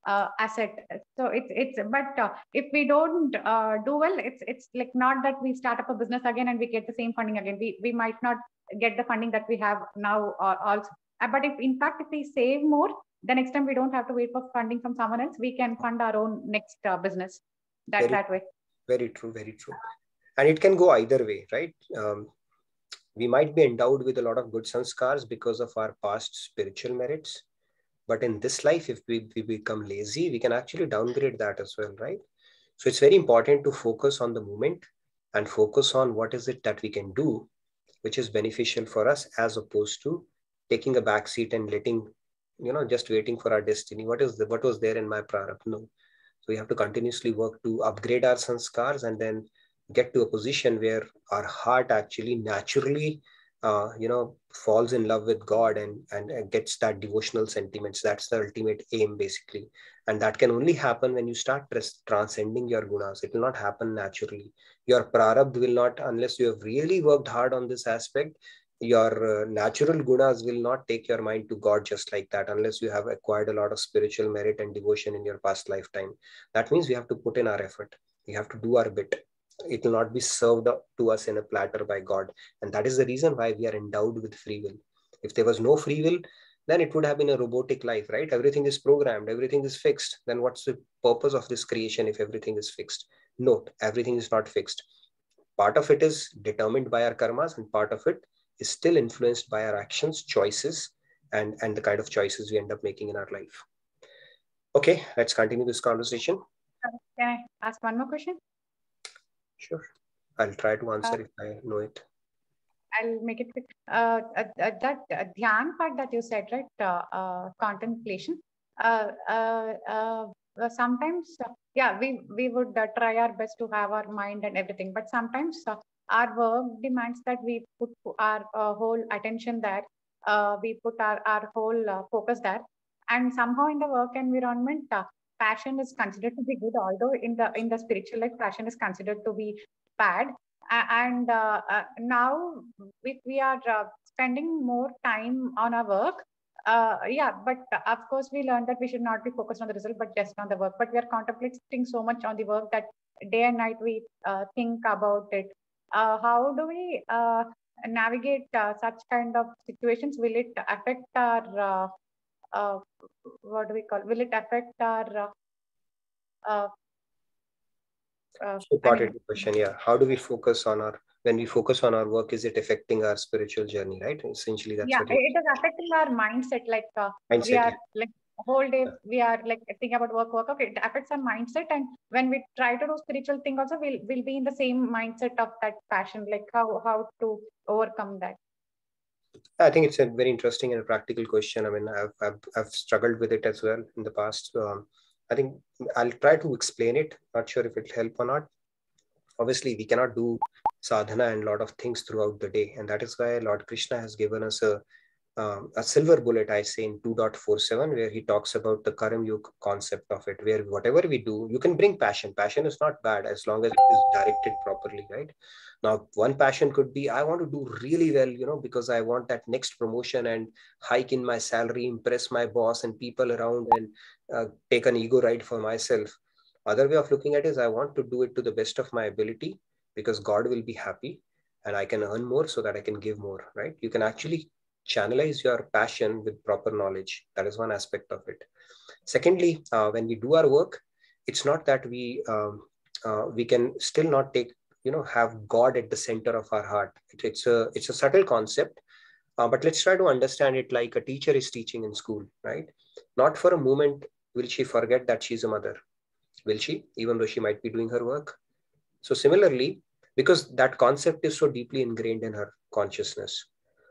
S5: asset. So if we don't do well, it's like not that we start up a business again and we get the same funding again. We might not get the funding that we have now also. But if we save more, the next time we don't have to wait for funding from someone else. We can fund our own next business that way.
S2: Very true, very true. And it can go either way, right? We might be endowed with a lot of good sanskars because of our past spiritual merits. But in this life, if we become lazy, we can actually downgrade that as well, right? So it's very important to focus on the moment and focus on what is it that we can do, which is beneficial for us, as opposed to taking a back seat and letting, just waiting for our destiny. What was there in my prarabdha? No. So we have to continuously work to upgrade our sanskars and then get to a position where our heart actually naturally, falls in love with God and gets that devotional sentiments. That's the ultimate aim, basically. And that can only happen when you start transcending your gunas. It will not happen naturally. Your prarabdha will not, unless you have really worked hard on this aspect, your natural gunas will not take your mind to God just like that, unless you have acquired a lot of spiritual merit and devotion in your past lifetime. That means we have to put in our effort. We have to do our bit. It will not be served up to us in a platter by God. And that is the reason why we are endowed with free will. If there was no free will, then it would have been a robotic life, right? Everything is programmed, everything is fixed. Then what's the purpose of this creation if everything is fixed? No, everything is not fixed. Part of it is determined by our karmas, and part of it is still influenced by our actions, choices, and the kind of choices we end up making in our life. Okay, let's continue this conversation.
S5: Can I ask one more question?
S2: Sure. I'll try to answer if I know it.
S5: I'll make it quick. That dhyan part that you said, right? Contemplation. Sometimes, we would try our best to have our mind and everything, but sometimes our work demands that we put our whole attention there. We put our whole focus there, and somehow in the work environment, passion is considered to be good, although in the spiritual life, passion is considered to be bad. And now if we are spending more time on our work, but of course we learned that we should not be focused on the result, but just on the work. But we are contemplating so much on the work that day and night we think about it. How do we navigate such kind of situations? Will it affect our what do we call? Will it affect our
S2: got it. Question, yeah. How do we focus on when we focus on our work, is it affecting our spiritual journey, right? Essentially, that's what
S5: it is affecting our mindset. Like
S2: mindset,
S5: we are like whole day we are like thinking about work. Okay, it affects our mindset, and when we try to do spiritual thing also, we'll be in the same mindset of that passion. Like how to overcome that.
S2: I think it's a very interesting and practical question. I mean, I've struggled with it as well in the past. I think I'll try to explain it. Not sure if it'll help or not. Obviously, we cannot do sadhana and a lot of things throughout the day. And that is why Lord Krishna has given us a silver bullet, I say, in 2.47, where he talks about the Karam Yuga concept of it, where whatever we do, you can bring passion. Passion is not bad as long as it is directed properly, right? Now, one passion could be, I want to do really well, because I want that next promotion and hike in my salary, impress my boss and people around, and take an ego ride for myself. Other way of looking at it is, I want to do it to the best of my ability because God will be happy and I can earn more so that I can give more, right? You can actually channelize your passion with proper knowledge. That is one aspect of it. Secondly, when we do our work, it's not that we can still not have God at the center of our heart. It's a subtle concept, but let's try to understand it like a teacher is teaching in school, right? Not for a moment will she forget that she's a mother, will she? Even though she might be doing her work. So similarly, because that concept is so deeply ingrained in her consciousness.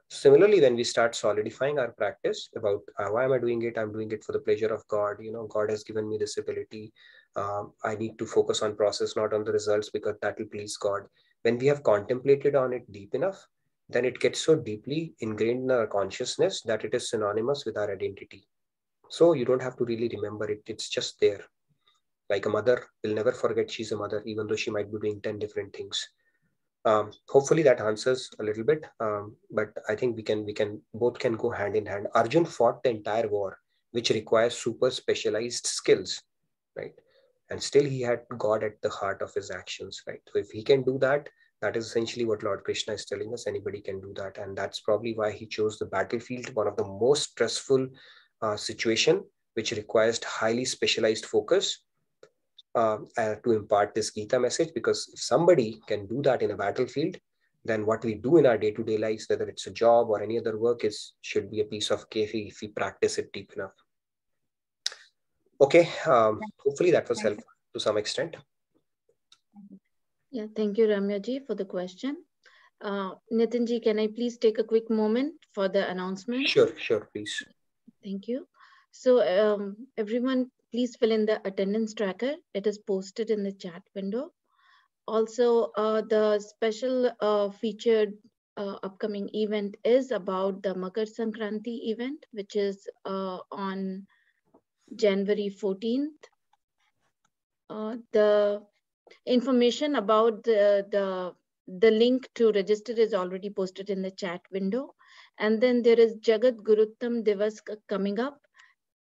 S2: Similarly, when we start solidifying our practice about why am I doing it? I'm doing it for the pleasure of God. God has given me this ability. I need to focus on process, not on the results, because that will please God. When we have contemplated on it deep enough, then it gets so deeply ingrained in our consciousness that it is synonymous with our identity. So you don't have to really remember it. It's just there. Like a mother will never forget she's a mother, even though she might be doing 10 different things. Hopefully that answers a little bit, but I think both can go hand in hand. Arjun fought the entire war, which requires super specialized skills, right? And still he had God at the heart of his actions, right? So if he can do that, that is essentially what Lord Krishna is telling us. Anybody can do that. And that's probably why he chose the battlefield, one of the most stressful situation, which requires highly specialized focus, to impart this Gita message. Because if somebody can do that in a battlefield, then what we do in our day-to-day lives, whether it's a job or any other work, should be a piece of cake if we practice it deep enough. Okay, hopefully that was helpful to some extent.
S1: Yeah, thank you, Ramya ji, for the question. Nitin ji, can I please take a quick moment for the announcement?
S2: Sure, please.
S1: Thank you. So everyone, please fill in the attendance tracker. It is posted in the chat window. Also, the special featured upcoming event is about the Makar Sankranti event, which is on January 14th. The information about the link to register is already posted in the chat window. And then there is Jagat Guruttam Divas coming up.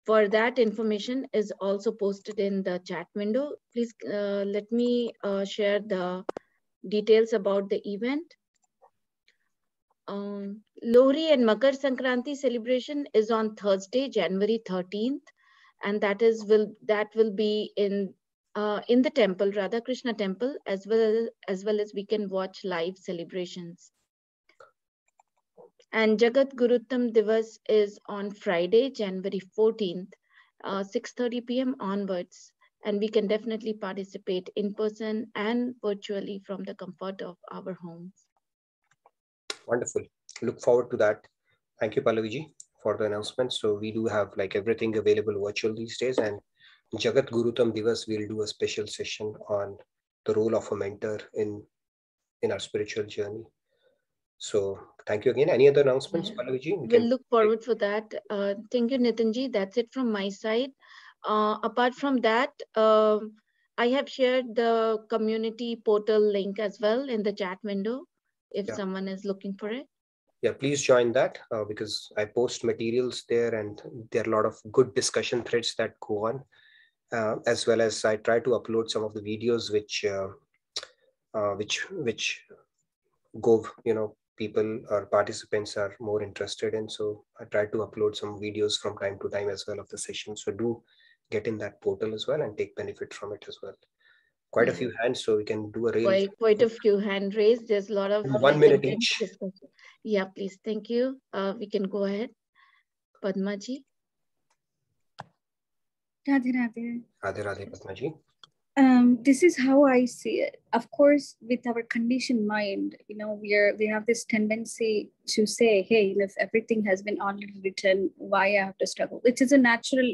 S1: For that, information is also posted in the chat window. Please let me share the details about the event. Lohri and Makar Sankranti celebration is on Thursday, January 13th, and that will be in the temple, Radha Krishna temple, as well as we can watch live celebrations. And Jagat Guruttam Divas is on Friday, January 14th, 6:30 p.m. onwards. And we can definitely participate in person and virtually from the comfort of our homes.
S2: Wonderful. Look forward to that. Thank you, Pallaviji, for the announcement. So we do have like everything available virtual these days. And Jagat Guruttam Divas, we'll do a special session on the role of a mentor in our spiritual journey. So thank you again. Any other announcements, Pallaviji?
S1: We'll look forward for that. Thank you, Nitinji. That's it from my side. Apart from that, I have shared the community portal link as well in the chat window if someone is looking for it.
S2: Yeah, please join that because I post materials there and there are a lot of good discussion threads that go on, as well as I try to upload some of the videos which go, people or participants are more interested in. So I try to upload some videos from time to time as well of the session. So do get in that portal as well and take benefit from it as well. Quite a few hands, so we can do a real...
S1: Quite a few hand raised. There's a lot of...
S2: 1 minute each.
S1: Yeah, please. Thank you. We can go ahead. Padma ji.
S11: Radhe Radhe.
S2: Radhe Radhe, Padma ji.
S11: This is how I see it. Of course, with our conditioned mind, we have this tendency to say, hey, if everything has been already written, why I have to struggle? Which is a natural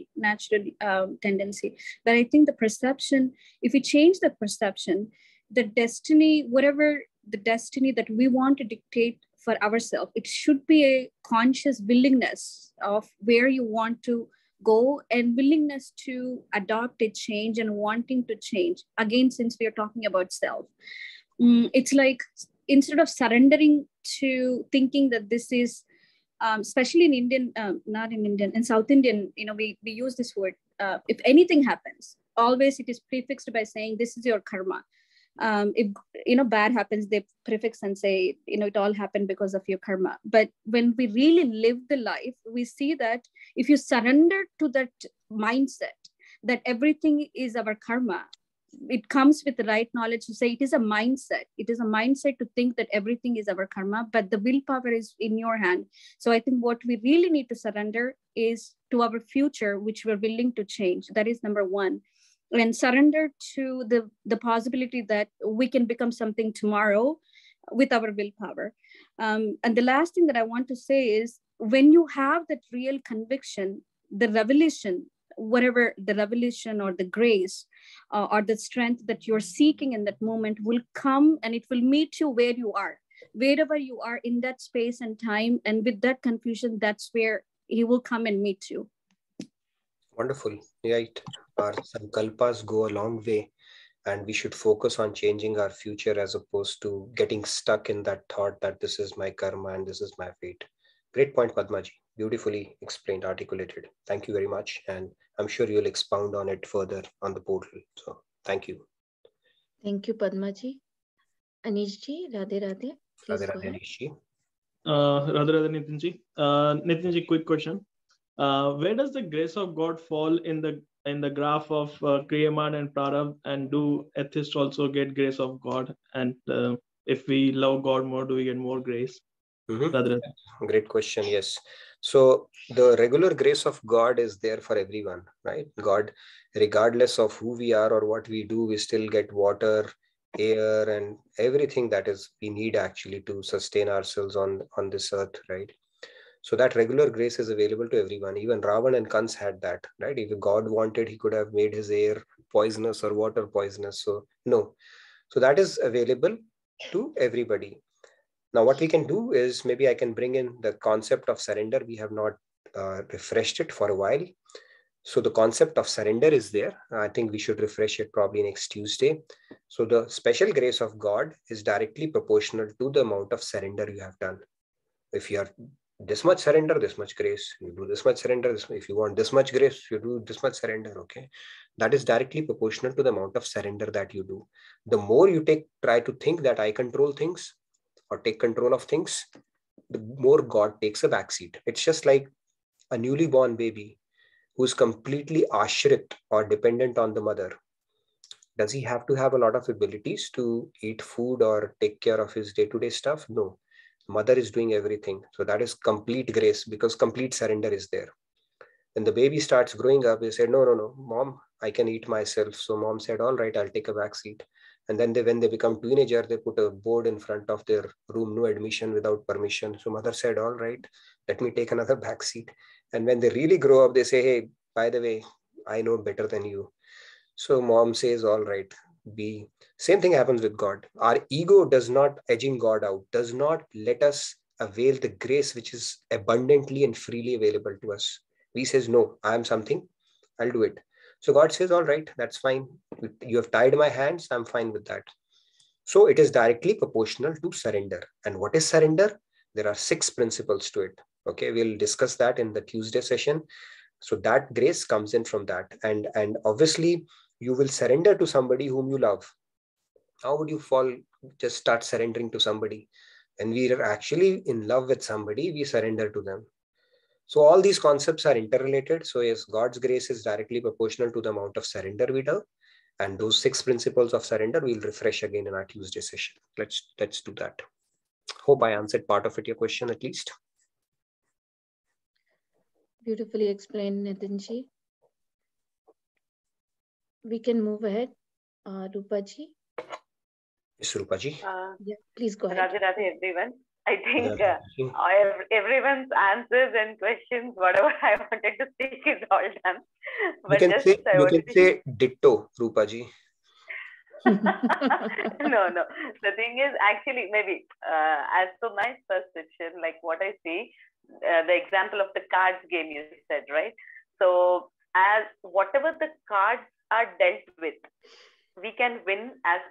S11: tendency. But I think the perception, if we change the perception, the destiny, whatever the destiny that we want to dictate for ourselves. It should be a conscious willingness of where you want to go and willingness to adopt a change and wanting to change. Again, since we are talking about self, it's like instead of surrendering to thinking that this is, especially in Indian, not in Indian, in South Indian, we use this word, if anything happens, always it is prefixed by saying this is your karma. If bad happens, they prefix and say it all happened because of your karma. But when we really live the life, we see that if you surrender to that mindset that everything is our karma, it comes with the right knowledge to say it is a mindset. It is a mindset to think that everything is our karma, but the willpower is in your hand. So I think what we really need to surrender is to our future, which we're willing to change. That is number one. And surrender to the possibility that we can become something tomorrow with our willpower. And the last thing that I want to say is when you have that real conviction, the revelation, whatever the revelation or the grace or the strength that you're seeking in that moment will come, and it will meet you where you are, wherever you are in that space and time. And with that confusion, that's where he will come and meet you.
S2: Wonderful. Right. Our sankalpas go a long way, and we should focus on changing our future as opposed to getting stuck in that thought that this is my karma and this is my fate. Great point, Padmaji. Beautifully explained, articulated. Thank you very much. And I'm sure you'll expound on it further on the portal. So thank you.
S1: Thank you, Padmaji. Anishji, Radhe Radhe. Please
S2: Radhe
S1: go
S2: Radhe,
S1: ahead.
S2: Anishji.
S12: Radhe Radhe, Nitinji. Nitinji, quick question. Where does the grace of God fall in the graph of Kriyaman and Prarabdha, and do atheists also get grace of God? And if we love God more, do we get more grace?
S2: Great question. Yes. So the regular grace of God is there for everyone, right? God, regardless of who we are or what we do, we still get water, air, and everything that is we need actually to sustain ourselves on this earth, right? So that regular grace is available to everyone. Even Ravan and Kans had that, right? If God wanted, he could have made his air poisonous or water poisonous. So no. So that is available to everybody. Now, what we can do is maybe I can bring in the concept of surrender. We have not refreshed it for a while. So the concept of surrender is there. I think we should refresh it probably next Tuesday. So the special grace of God is directly proportional to the amount of surrender you have done. If you are this much surrender, this much grace, you do this much surrender. If you want this much grace, you do this much surrender. Okay. That is directly proportional to the amount of surrender that you do. The more you try to think that I control things, or take control of things, the more God takes a backseat. It's just like a newly born baby who's completely ashrit or dependent on the mother. Does he have to have a lot of abilities to eat food or take care of his day-to-day stuff? No. Mother is doing everything. So that is complete grace because complete surrender is there. When the baby starts growing up, they said, no, mom, I can eat myself. So mom said, all right, I'll take a backseat. And then when they become teenager, they put a board in front of their room, no admission without permission. So mother said, all right, let me take another backseat. And when they really grow up, they say, hey, by the way, I know better than you. So mom says, all right, same thing happens with God. Our ego does not edging God out, does not let us avail the grace which is abundantly and freely available to us. We says, no, I am something, I'll do it. So God says, all right, that's fine. You have tied my hands. I'm fine with that. So it is directly proportional to surrender. And what is surrender? There are 6 principles to it. Okay, we'll discuss that in the Tuesday session. So that grace comes in from that. And obviously, you will surrender to somebody whom you love. How would you just start surrendering to somebody? When we are actually in love with somebody, we surrender to them. So all these concepts are interrelated. So yes, God's grace is directly proportional to the amount of surrender we do. And those 6 principles of surrender we'll refresh again in our Tuesday session. Let's do that. Hope I answered part of your question at least.
S1: Beautifully explained, Nitinji. We can move ahead. Rupaji.
S2: Yes, Rupaji.
S1: Yeah, please go ahead.
S4: Radhe Radhe, everyone. I think everyone's answers and questions, whatever I wanted to speak, is all done.
S2: But you can say ditto, Rupaji.
S4: No. The thing is, actually, maybe as per my perception, like what I see, the example of the cards game you said, right? So, as whatever the cards are dealt with, we can win as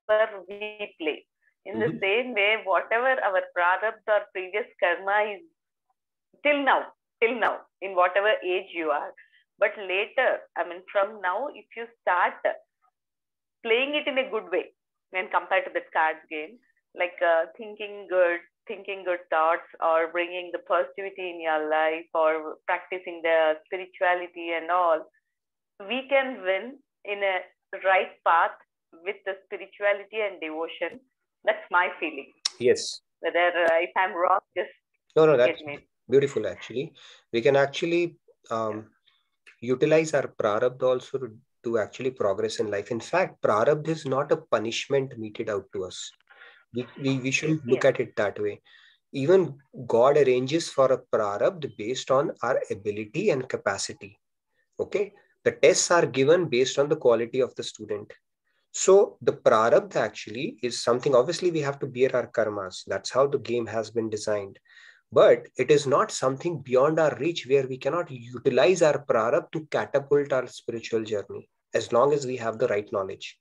S4: per we play. In the same way, whatever our prarabdha or previous karma is till now, in whatever age you are, but later, I mean, from now, if you start playing it in a good way when compared to the cards game, like thinking good thoughts, or bringing the positivity in your life, or practicing the spirituality and all, we can win in a right path with the spirituality and devotion. That's my feeling.
S2: Yes.
S4: Whether if I'm wrong, just
S2: no, that's beautiful. Actually, we can actually utilize our prarabdha also to actually progress in life. In fact, prarabdha is not a punishment meted out to us. We shouldn't look at it that way. Even God arranges for a prarabdha based on our ability and capacity. Okay, the tests are given based on the quality of the student. So the prarabdha actually is something, obviously we have to bear our karmas. That's how the game has been designed. But it is not something beyond our reach where we cannot utilize our prarabdha to catapult our spiritual journey, as long as we have the right knowledge.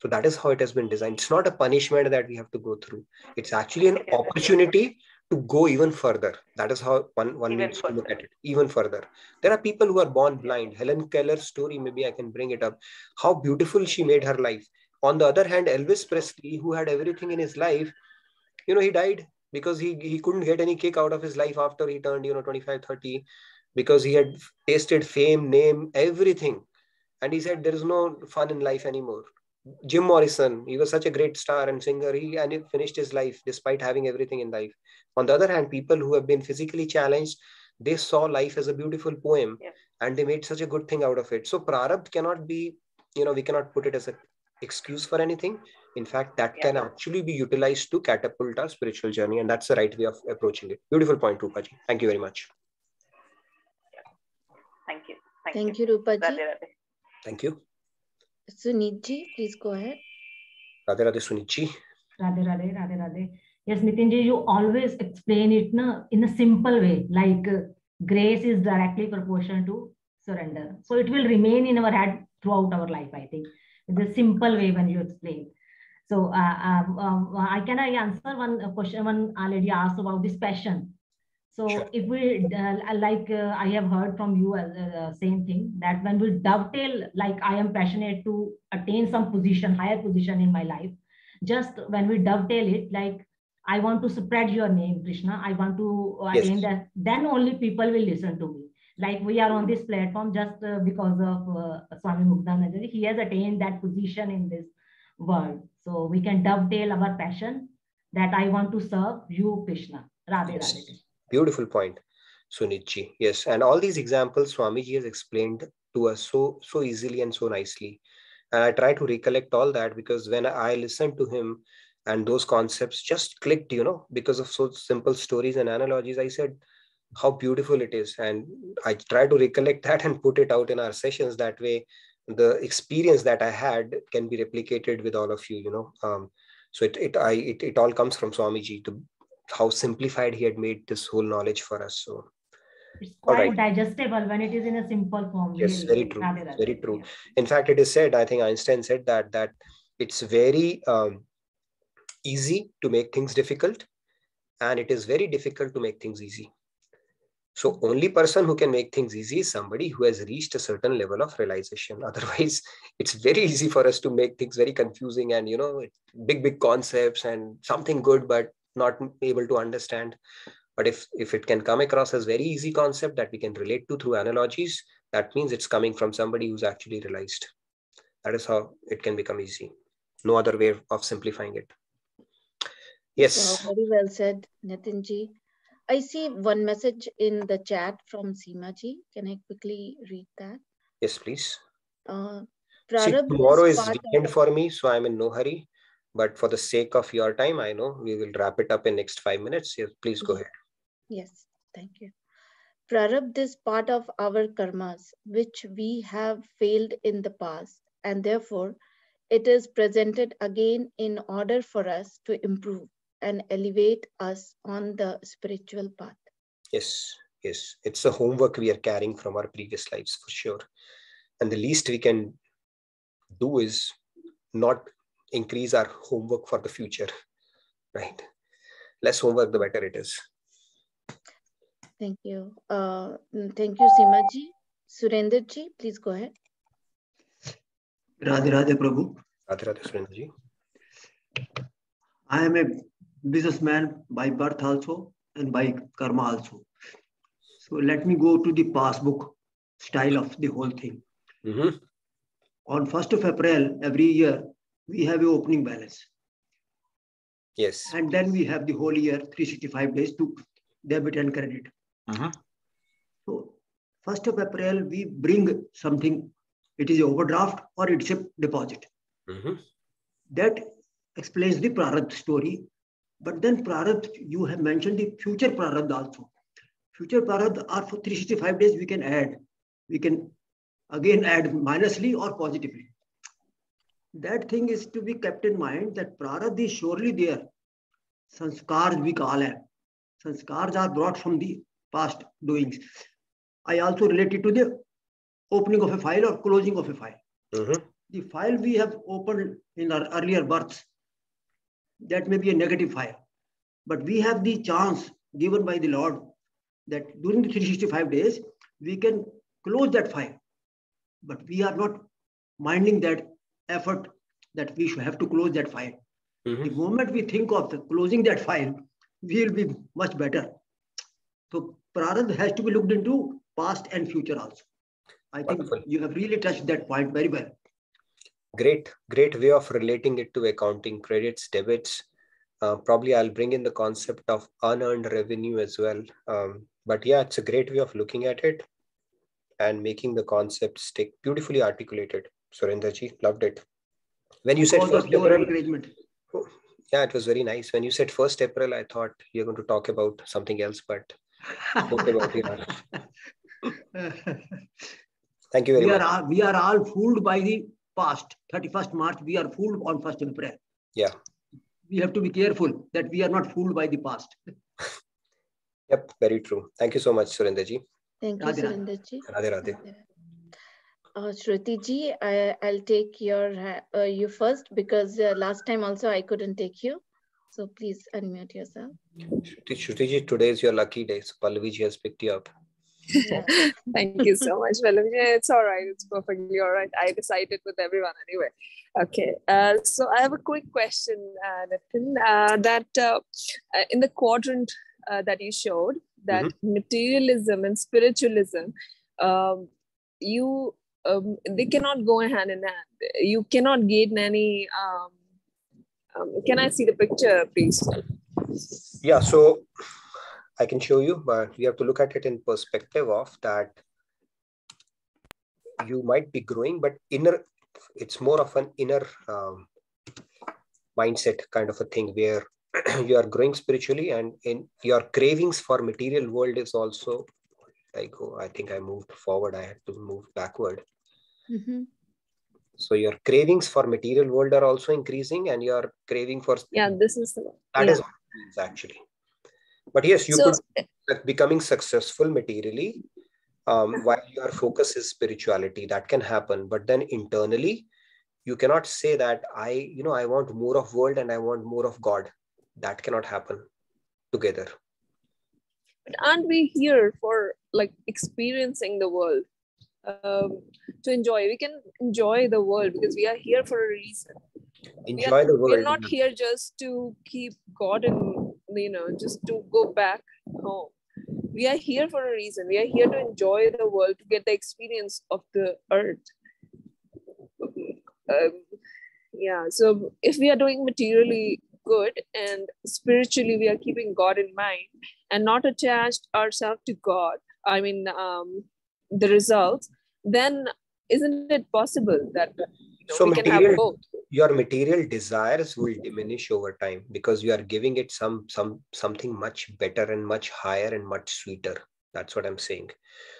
S2: So that is how it has been designed. It's not a punishment that we have to go through. It's actually an opportunity to go even further. That is how one needs to look at it, even further. There are people who are born blind. Helen Keller's story, maybe I can bring it up. How beautiful she made her life. On the other hand, Elvis Presley, who had everything in his life, he died because he couldn't get any kick out of his life after he turned 25, 30, because he had tasted fame, name, everything. And he said there is no fun in life anymore. Jim Morrison, he was such a great star and singer. He finished his life despite having everything in life. On the other hand, people who have been physically challenged, they saw life as a beautiful poem, and they made such a good thing out of it. So prarabdha cannot be, we cannot put it as an excuse for anything. In fact, that can actually be utilized to catapult our spiritual journey, and that's the right way of approaching it. Beautiful point, Rupaji. Thank you very much.
S4: Thank you.
S1: Thank you, Rupaji.
S2: Thank you.
S1: Sunit ji, please go ahead.
S2: Radhe Radhe, Sunit ji.
S13: Radhe. Yes, Nitin ji, you always explain it in a simple way, like grace is directly proportional to surrender. So it will remain in our head throughout our life, I think. It's a simple way when you explain. So can I answer one question one lady asked about this passion? So if we, I have heard from you same thing, that when we dovetail, like I am passionate to attain some position, higher position in my life, just when we dovetail it, like I want to spread your name, Krishna, I want to attain that, then only people will listen to me. Like we are on this platform just because of Swami Muktanand, he has attained that position in this world. So we can dovetail our passion that I want to serve you, Krishna. Radhe Radhe.
S2: Beautiful point, Sunit ji. Yes, and all these examples Swamiji has explained to us so easily and so nicely. And I try to recollect all that, because when I listened to him and those concepts just clicked, because of so simple stories and analogies, I said how beautiful it is. And I try to recollect that and put it out in our sessions. That way, the experience that I had can be replicated with all of you, So it all comes from Swamiji, to how simplified he had made this whole knowledge for us. So
S13: it's quite digestible when it is in a simple form.
S2: Yes, very true. Very true. In fact, it is said, I think Einstein said that it's very easy to make things difficult, and it is very difficult to make things easy. So only person who can make things easy is somebody who has reached a certain level of realization. Otherwise, it's very easy for us to make things very confusing and, big concepts and something good, but not able to understand. But if it can come across as very easy concept that we can relate to through analogies, that means it's coming from somebody who's actually realized. That is how it can become easy. No other way of simplifying it. Yes.
S1: Wow, very well said, Nitin ji. I see one message in the chat from Seema ji. Can I quickly read that?
S2: Yes, please.
S1: See,
S2: tomorrow is weekend for me, so I'm in no hurry. But for the sake of your time, I know we will wrap it up in next 5 minutes. Yes, please go ahead.
S1: Yes, thank you. Prarabdha is part of our karmas, which we have failed in the past, and therefore it is presented again in order for us to improve and elevate us on the spiritual path.
S2: Yes, yes. It's a homework we are carrying from our previous lives for sure. And the least we can do is not increase our homework for the future, right? Less homework, the better it is.
S1: Thank you. Thank you, Simaji. Surendraji, please go ahead.
S14: Radhe Radhe Prabhu.
S2: Radhe Radhe Surendraji.
S14: I am a businessman by birth also and by karma also. So let me go to the passbook style of the whole thing.
S2: Mm-hmm.
S14: On 1st of April every year, we have an opening balance.
S2: Yes.
S14: And then we have the whole year, 365 days to debit and credit.
S2: Uh-huh.
S14: So 1st of April, we bring something. It is an overdraft or it's a deposit.
S2: Mm-hmm.
S14: That explains the Prarabdha story. But then Prarabdha, you have mentioned the future Prarabdha also. Future Prarabdha are for 365 days we can add. We can again add minusly or positively. That thing is to be kept in mind that Prarabdha is surely there. Sanskars we call it. Sanskars are brought from the past doings. I also related to the opening of a file or closing of a file.
S2: Mm-hmm.
S14: The file we have opened in our earlier births, that may be a negative file. But we have the chance given by the Lord that during the 365 days, we can close that file. But we are not minding that effort that we should have to close that file.
S2: Mm-hmm.
S14: The moment we think of closing that file, we will be much better. So Prarabdha has to be looked into past and future also. I think
S2: Wonderful.
S14: you have really touched that point very well.
S2: Great way of relating it to accounting, credits, debits. Probably I'll bring in the concept of unearned revenue as well. But yeah, it's a great way of looking at it and making the concept stick. Beautifully articulated, Surendraji. Loved it. When you said
S14: Because of your encouragement.
S2: Yeah, it was very nice. When you said 1st April, I thought you're going to talk about something else, but spoke about Thank you very much.
S14: We are all fooled by the past. 31st March, we are fooled on 1st April.
S2: Yeah.
S14: We have to be careful that we are not fooled by the past.
S2: Yep, very true. Thank you so much, Surendraji.
S1: Thank you, Surendraji.
S2: Radhe Radhe.
S1: Shruti ji, I'll take you first because last time also I couldn't take you. So please unmute yourself.
S2: Shruti ji, today is your lucky day. So Pallavi ji has picked you up.
S1: Yeah.
S15: Thank you so much, Pallavi. It's all right. It's perfectly all right. I decided with everyone anyway. Okay. So I have a quick question, Nitin, that in the quadrant that you showed, that materialism and spiritualism, they cannot go hand in hand. You cannot gain any. Can I see the picture, please?
S2: Yeah, so I can show you, but we have to look at it in perspective of that you might be growing, but it's more of an inner mindset kind of a thing where you are growing spiritually, and in your cravings for material world is also like, oh, I think I moved forward. I had to move backward.
S1: Mm-hmm.
S2: So your cravings for material world are also increasing, and your craving for
S15: this is the one.
S2: That is what it means actually. But yes, you could be becoming successful materially while your focus is spirituality. That can happen, but then internally, you cannot say that I want more of world and I want more of God. That cannot happen together.
S15: But aren't we here for like experiencing the world? To enjoy, we can enjoy the world because we are here for a reason.
S2: Enjoy the world.
S15: We're not here just to keep God in, just to go back home. We are here for a reason. We are here to enjoy the world, to get the experience of the earth. So if we are doing materially good and spiritually we are keeping God in mind and not attached ourselves to God, the results, then isn't it possible that we can have both?
S2: Your material desires will diminish over time because you are giving it something much better and much higher and much sweeter. That's what I'm saying.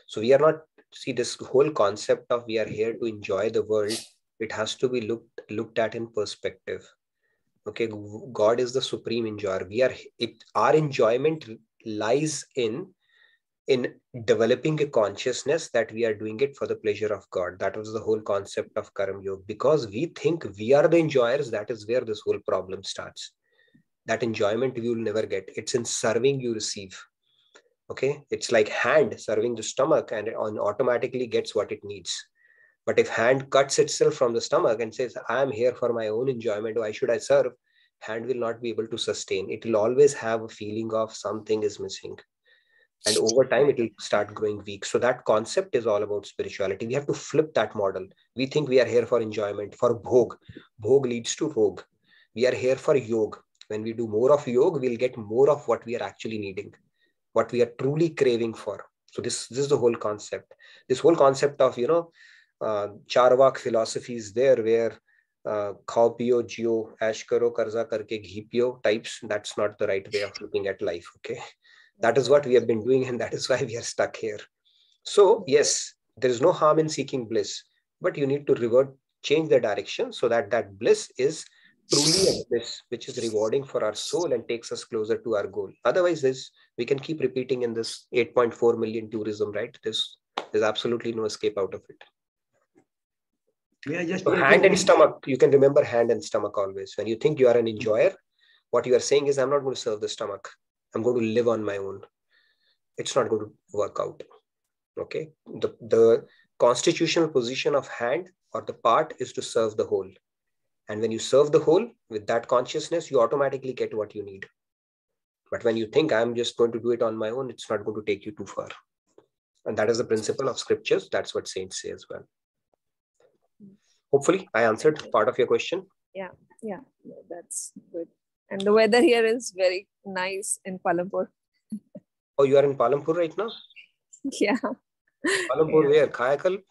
S2: So we are not, see, this whole concept of we are here to enjoy the world It has to be looked at in perspective. Okay, God is the supreme enjoyer. Our enjoyment lies in developing a consciousness that we are doing it for the pleasure of God. That was the whole concept of Karma Yoga. Because we think we are the enjoyers, that is where this whole problem starts. That enjoyment you will never get. It's in serving you receive. Okay, it's like hand serving the stomach and it automatically gets what it needs. But if hand cuts itself from the stomach and says, I am here for my own enjoyment, why should I serve? Hand will not be able to sustain. It will always have a feeling of something is missing. And over time, it will start growing weak. So that concept is all about spirituality. We have to flip that model. We think we are here for enjoyment, for bhog. Bhog leads to rog. We are here for yoga. When we do more of yoga, we'll get more of what we are actually needing, what we are truly craving for. So this is the whole concept. This whole concept of, Charvak philosophy is there, where khao piyo jio ash karo karza karke ghee piyo types. That's not the right way of looking at life. Okay, that is what we have been doing, and that is why we are stuck here. So yes, there is no harm in seeking bliss, but you need to change the direction so that that bliss is truly a bliss which is rewarding for our soul and takes us closer to our goal. Otherwise, we can keep repeating in this 8.4 million tourism, right? There's absolutely no escape out of it. So hand and stomach, you can remember hand and stomach always. When you think you are an enjoyer, what you are saying is, I'm not going to serve the stomach. I'm going to live on my own. It's not going to work out. Okay. The constitutional position of hand or the part is to serve the whole. And when you serve the whole with that consciousness, you automatically get what you need. But when you think I'm just going to do it on my own, it's not going to take you too far. And that is the principle of scriptures. That's what saints say as well. Hopefully, I answered part of your question.
S15: Yeah, that's good. And the weather here is very nice in Palampur.
S2: Oh, you are in Palampur right now?
S15: Yeah.
S2: Palampur, where? Kayakal?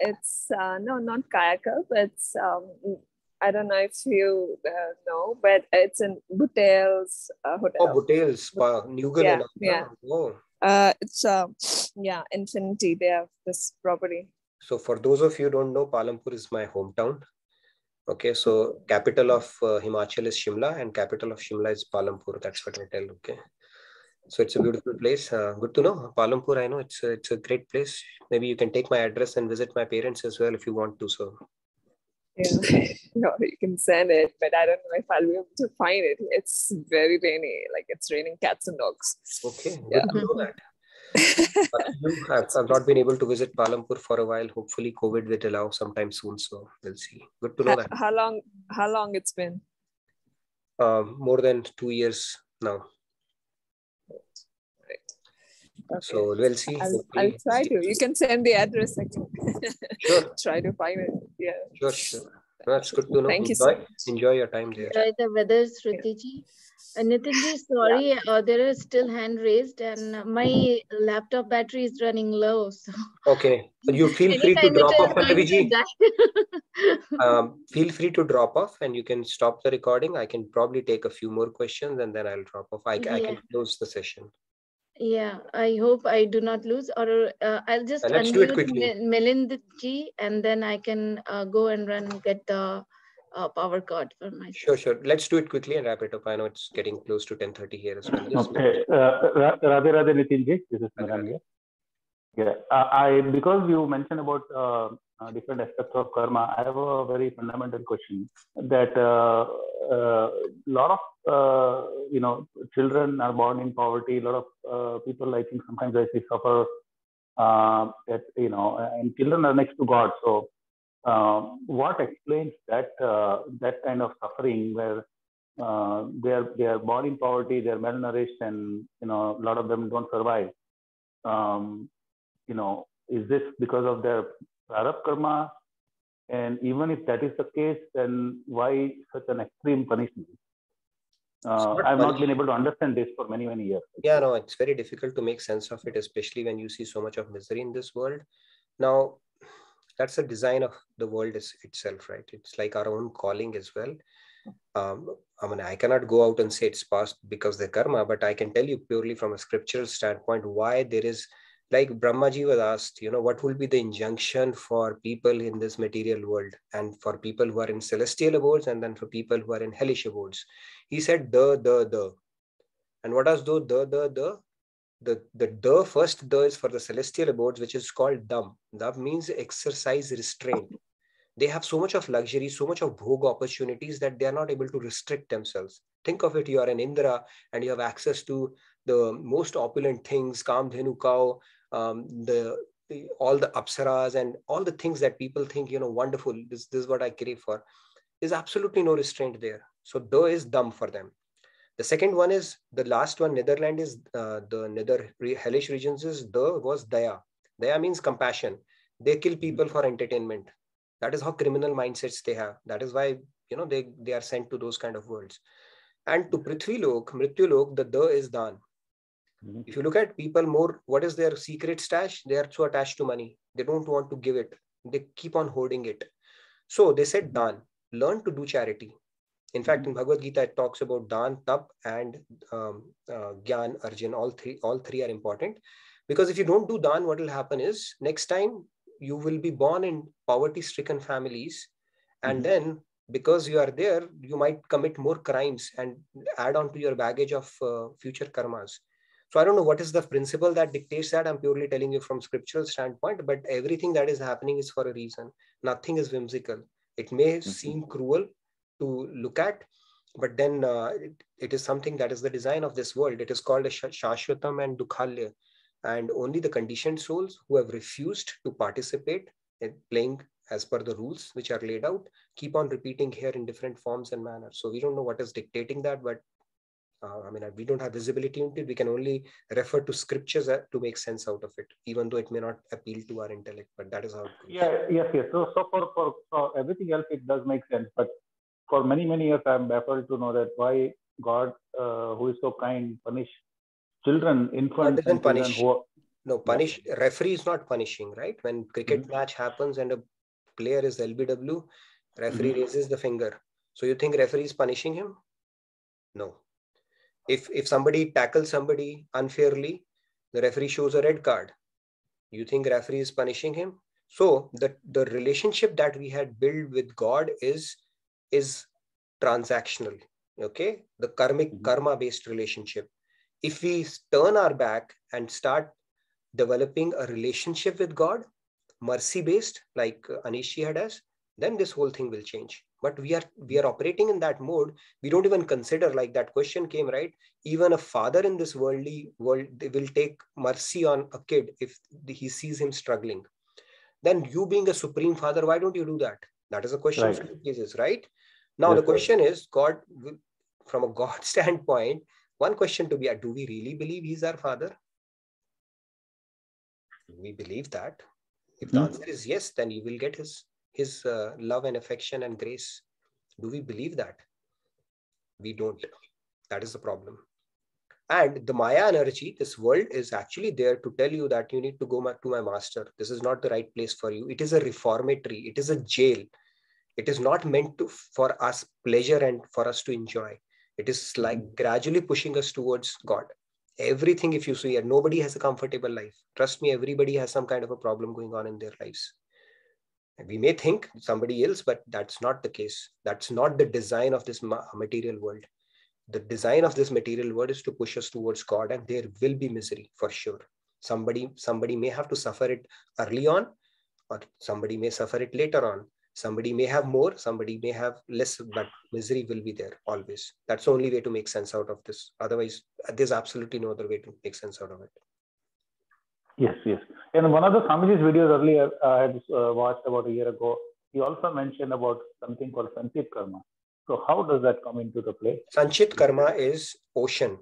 S15: It's no, not Kayakal. It's I don't know if you know, but it's in Butel's hotel.
S2: Oh, Butel's, Newgale.
S15: Yeah.
S2: Oh.
S15: It's Infinity. They have this property.
S2: So for those of you who don't know, Palampur is my hometown. Okay, so capital of Himachal is Shimla and capital of Shimla is Palampur. That's what I tell. Okay, so it's a beautiful place. Good to know. Palampur, I know it's a great place. Maybe you can take my address and visit my parents as well if you want to. So
S15: yeah, no, you can send it, but I don't know if I'll be able to find it. It's very rainy, like it's raining cats and dogs.
S2: Okay, good to know that. I've not been able to visit Palampur for a while. Hopefully COVID will allow sometime soon. So we'll see. Good to know that.
S15: How long it's been?
S2: More than 2 years now. Okay. So we'll see.
S15: I'll try to. You can send the address. I can
S2: sure.
S15: Try to find it. Yeah.
S2: Sure. That's good to know.
S15: Thank you so much.
S2: Enjoy your time there.
S1: Enjoy the weather, Shrutiji. Nitinji, sorry, there is still hand raised and my laptop battery is running low. So
S2: okay, you feel free to drop off, Pallavi. Feel free to drop off and you can stop the recording. I can probably take a few more questions and then I'll drop off. I can close the session.
S1: Yeah, I hope I do not lose, or I'll just unmute Milindji and then I can go and run and get the power cord for myself.
S2: Sure. Let's do it quickly and wrap it up. I know it's getting close to 10:30 here as well.
S3: Okay. Radhe Nitinji, this is Maran here. Yeah, because you mentioned about different aspects of karma, I have a very fundamental question that lot of children are born in poverty. A lot of people, I think, sometimes I see suffer. And children are next to God. So, what explains that kind of suffering where they are born in poverty, they are malnourished, and a lot of them don't survive? Is this because of their prarabdha karma? And even if that is the case, then why such an extreme punishment? I've not been able to understand this for many, many years.
S2: Yeah, no, it's very difficult to make sense of it, especially when you see so much of misery in this world. Now, that's the design of the world itself, right? It's like our own calling as well. I cannot go out and say it's past because the karma, but I can tell you purely from a scriptural standpoint why there is like Brahmaji was asked, what will be the injunction for people in this material world, and for people who are in celestial abodes, and then for people who are in hellish abodes. He said, the. And what does the? The first the is for the celestial abodes, which is called dam. Dam means exercise restraint. They have so much of luxury, so much of bhog opportunities that they are not able to restrict themselves. Think of it, you are an Indra and you have access to the most opulent things, Kamdhenu cow, all the apsaras and all the things that people think, wonderful, this is what I crave for. There's absolutely no restraint there. So the is dam for them. The second one is, the last one, Netherland is the nether hellish regions is was daya. Daya means compassion. They kill people for entertainment. That is how criminal mindsets they have. That is why, they are sent to those kind of worlds. And to Prithvi Lok, Mrityu Lok, the is Dan. If you look at people more, what is their secret stash? They are so attached to money. They don't want to give it. They keep on hoarding it. So they said Dan, learn to do charity. In fact, in Bhagavad Gita, it talks about Dan, Tap, and Gyan, Arjun. All three are important. Because if you don't do Dan, what will happen is, next time you will be born in poverty-stricken families. And then, because you are there, you might commit more crimes and add on to your baggage of future karmas. So I don't know what is the principle that dictates that. I'm purely telling you from scriptural standpoint, but everything that is happening is for a reason. Nothing is whimsical. It may seem cruel to look at, but then it is something that is the design of this world. It is called a Shashwatam and Dukhalya. And only the conditioned souls who have refused to participate in playing as per the rules which are laid out keep on repeating here in different forms and manners. So we don't know what is dictating that, but we don't have visibility into it. We can only refer to scriptures to make sense out of it, even though it may not appeal to our intellect, but that is how it goes.
S3: Yes. So for everything else, it does make sense. But for many years, I'm baffled to know that why God, who is so kind, punish children, infants, and
S2: punish.
S3: Children who
S2: punish. Referee is not punishing, right? When cricket match happens and a player is LBW, referee raises the finger. So you think referee is punishing him? No. If somebody tackles somebody unfairly, the referee shows a red card. You think referee is punishing him? So the relationship that we had built with God is transactional. Okay, the karma-based relationship. If we turn our back and start developing a relationship with God, mercy-based, like Anishi had asked, then this whole thing will change. But we are operating in that mode. We don't even consider, like that question came, right? Even a father in this worldly world, they will take mercy on a kid if he sees him struggling. Then you being a supreme father, why don't you do that? That is a question for cases, right? Now the question is, God, from a God standpoint, one question to be, do we really believe he's our father? Do we believe that? If the answer is yes, then you will get his love and affection and grace. Do we believe that? We don't. That is the problem. And the Maya energy, this world is actually there to tell you that you need to go to my master. This is not the right place for you. It is a reformatory. It is a jail. It is not meant for us pleasure and for us to enjoy. It is like gradually pushing us towards God. Everything, if you see it, nobody has a comfortable life. Trust me, everybody has some kind of a problem going on in their lives. We may think somebody else, but that's not the case. That's not the design of this material world. The design of this material world is to push us towards God, and there will be misery for sure. Somebody may have to suffer it early on, or somebody may suffer it later on. Somebody may have more, somebody may have less, but misery will be there always. That's the only way to make sense out of this. Otherwise, there's absolutely no other way to make sense out of it.
S3: Yes. And one of the Swamiji's videos earlier I had watched about a year ago, he also mentioned about something called Sanchit Karma. So how does that come into the play?
S2: Sanchit Karma is ocean.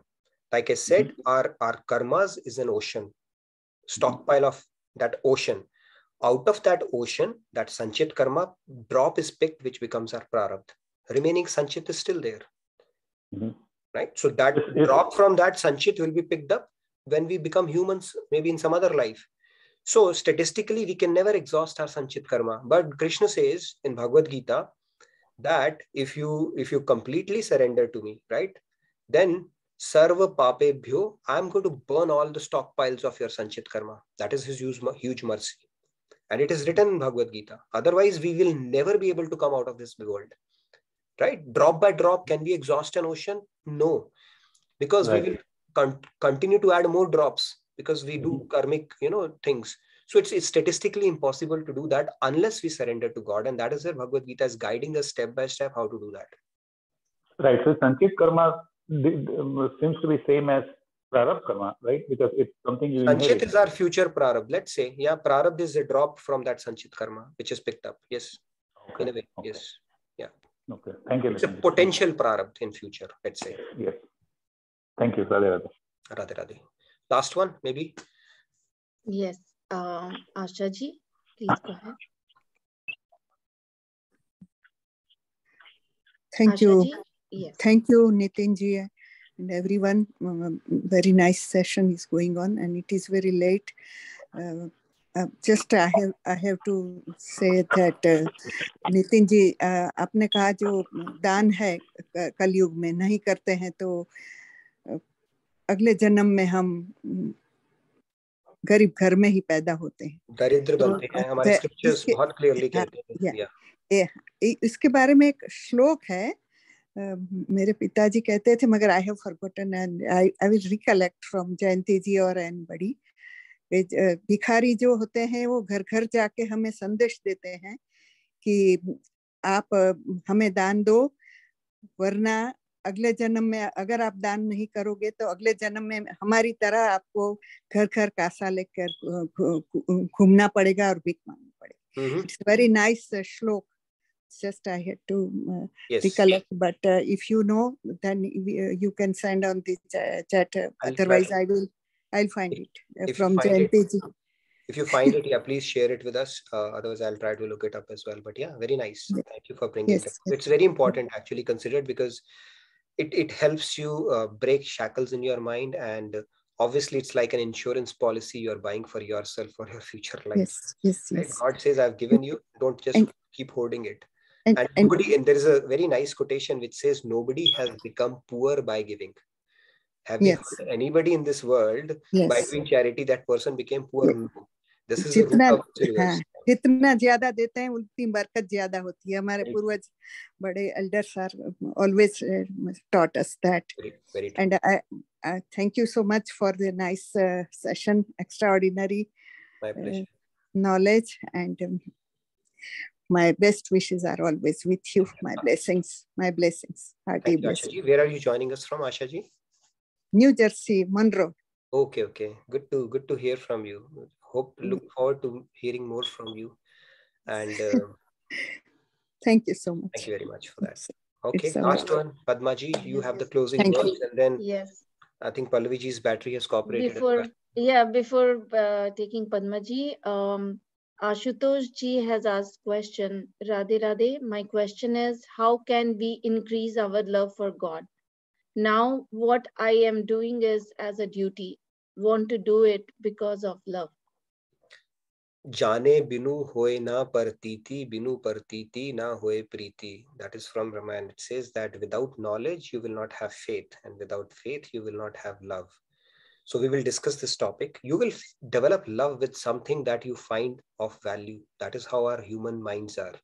S2: Like I said, our karmas is an ocean, stockpile of that ocean. Out of that ocean, that Sanchit Karma drop is picked, which becomes our Prarabdha. Remaining Sanchit is still there. Right? So that drop from that Sanchit will be picked up when we become humans, maybe in some other life. So statistically, we can never exhaust our Sanchit Karma. But Krishna says in Bhagavad Gita that if you completely surrender to me, right, then Sarva papebhyo, I'm going to burn all the stockpiles of your sanchit karma. That is his huge mercy. And it is written in Bhagavad Gita. Otherwise, we will never be able to come out of this world. Right? Drop by drop, can we exhaust an ocean? No. Because we will continue to add more drops because we do karmic, things. So it's statistically impossible to do that unless we surrender to God. And that is where Bhagavad Gita is guiding us step by step how to do that.
S3: Right. So sanchit karma seems to be same as prarabdha karma, right? Because it's something you inherit.
S2: Sanchit is our future prarabdha. Let's say, yeah, prarabdha is a drop from that sanchit karma, which is picked up. Yes. Okay. In a way, yes. Yeah.
S3: Okay. Thank you.
S2: It's a potential prarabdha in future, let's say.
S3: Yes. Thank you. Radhe Radhe.
S2: Radhe Radhe. Last one, maybe.
S1: Yes. Asha ji, please go ahead.
S16: Thank
S1: Asha
S16: you.
S1: ji? Yes.
S16: Thank you, Nitin ji and everyone. Very nice session is going on, and it is very late. Just I have to say that Nitin ji आपने कहा जो दान है कलयुग में नहीं करते हैं तो अगले जन्म में हम गरीब घर में ही पैदा होते हैं,
S2: दरिद्र बनते हैं. हमारे स्क्रिप्चर्स बहुत क्लियरली कहते हैं.
S16: इसके बारे में एक श्लोक है, मेरे पिताजी कहते थे मगर I have forgotten and I will recollect from Jayanti ji or anybody. भिखारी जो होते हैं वो घर घर जाके हमें संदेश देते हैं कि आप हमें दान दो, वरना अगले जन्म में अगर आप दान नहीं करोगे तो अगले जन्म में हमारी तरह आपको घर घर कासा लेकर घूमना पड़ेगा और भीख मांगनी पड़ेगी. इट्स वेरी नाइस श्लोक. Just I had to recollect, but if you know, then you can send on the chat. Otherwise, I'll find it from Jayanti ji.
S2: If you find it, yeah, please share it with us. Otherwise, I'll try to look it up as well. But yeah, very nice. Thank you for bringing it up. It's very important, actually, considered because it helps you break shackles in your mind, and obviously, it's like an insurance policy you're buying for yourself for your future life.
S16: Yes.
S2: Right? God says, "I've given you. Don't just keep hoarding it." And there is a very nice quotation which says, "Nobody has become poor by giving." Have you heard anybody in this world by doing charity that person became poor? No. This is the root of the universe.
S16: जितना ज्यादा देते हैं उतनी बरकत ज्यादा होती है. हमारे पूर्वज बड़े elders are always taught us that.
S2: Very
S16: and I thank you so much for the nice session, extraordinary knowledge, and my best wishes are always with you. My blessings, hearty blessings.
S2: Asha ji. Where are you joining us from, Asha ji?
S16: New Jersey, Monroe.
S2: Okay. Good to hear from you. Look forward to hearing more from you. And
S16: thank you so much.
S2: Thank you very much for that. Okay, last one, Padma ji, you have the closing words, and then I think Pallavi ji's battery has cooperated.
S1: Before taking Padma ji, Ashutosh ji has asked question. Radhe Radhe, my question is, how can we increase our love for God? Now, what I am doing is as a duty. Want to do it because of love.
S2: Jane binu hoye na partiti, binu partiti na hoye priti. That is from Ramayana. It says that without knowledge, you will not have faith, and without faith, you will not have love. So we will discuss this topic. You will develop love with something that you find of value. That is how our human minds are.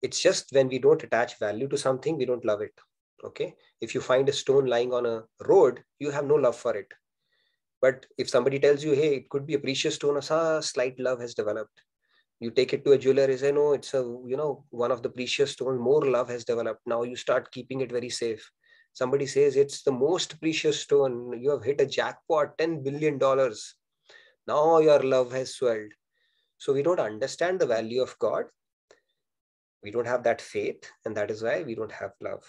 S2: It's just when we don't attach value to something, we don't love it. Okay. If you find a stone lying on a road, you have no love for it. But if somebody tells you, hey, it could be a precious stone, a slight love has developed. You take it to a jeweler, you say, no, it's one of the precious stones, more love has developed. Now you start keeping it very safe. Somebody says it's the most precious stone. You have hit a jackpot, $10 billion. Now your love has swelled. So we don't understand the value of God. We don't have that faith, and that is why we don't have love.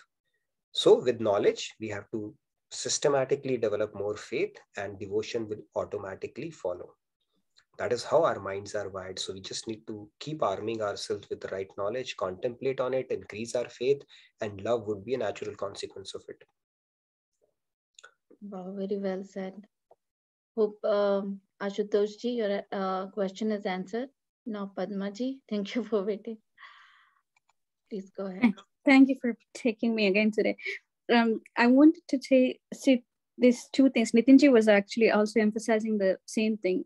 S2: So with knowledge, we have to systematically develop more faith, and devotion will automatically follow. That is how our minds are wired. So we just need to keep arming ourselves with the right knowledge, contemplate on it, increase our faith, and love would be a natural consequence of it.
S1: Wow, very well said. Hope Ashutosh ji, your question is answered. Now Padma ji, thank you for waiting. Please go ahead.
S11: Thank you for taking me again today. I wanted to say these two things. Nitinji was actually also emphasizing the same thing.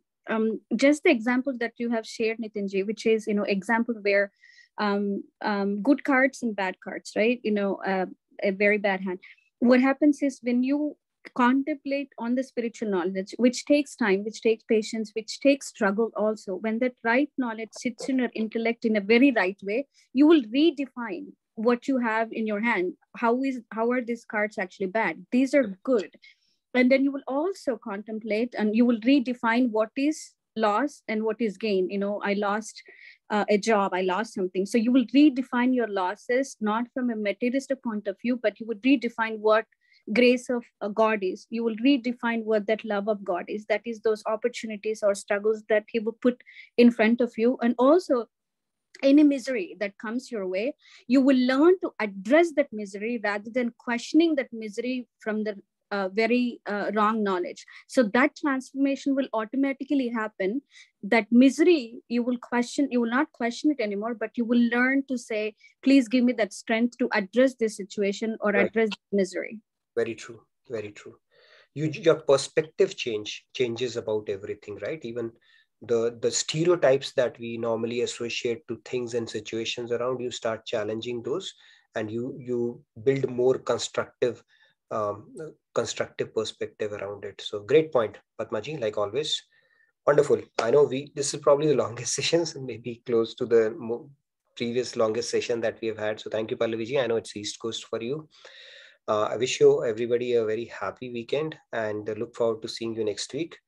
S11: Just the example that you have shared, Nitinji, which is, example where good cards and bad cards, right? A very bad hand. What happens is when you contemplate on the spiritual knowledge, which takes time, which takes patience, which takes struggle also, when that right knowledge sits in your intellect in a very right way, you will redefine what you have in your hand. How are these cards actually bad? These are good. And then you will also contemplate and you will redefine what is loss and what is gain. I lost a job, I lost something. So you will redefine your losses, not from a materialistic point of view, but you would redefine what grace of God is. You will redefine what that love of God is. That is those opportunities or struggles that He will put in front of you. And also any misery that comes your way, you will learn to address that misery rather than questioning that misery from the very wrong knowledge. So that transformation will automatically happen. That misery, you will not question it anymore, but you will learn to say, please give me that strength to address this situation or address misery.
S2: Very true. Very true. Your perspective changes about everything, right? Even the stereotypes that we normally associate to things and situations around you, start challenging those, and you build more constructive perspective around it. So great point, Padmaji, like always. Wonderful. I know this is probably the longest sessions, maybe close to the previous longest session that we have had. So thank you, Pallaviji. I know it's East Coast for you. I wish you everybody a very happy weekend and look forward to seeing you next week.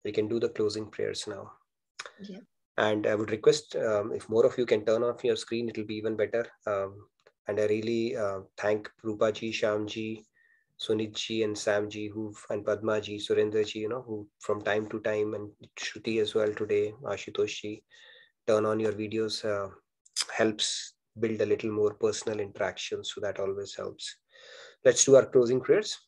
S2: We can do the closing prayers now.
S1: Yeah.
S2: And I would request if more of you can turn off your screen, it will be even better. And I really thank Rupaji, Shyamji, Sunitji and Samji, and Padmaji, Surendraji, who from time to time, and Shruti as well today, Ashutoshji, turn on your videos, helps build a little more personal interaction. So that always helps. Let's do our closing prayers.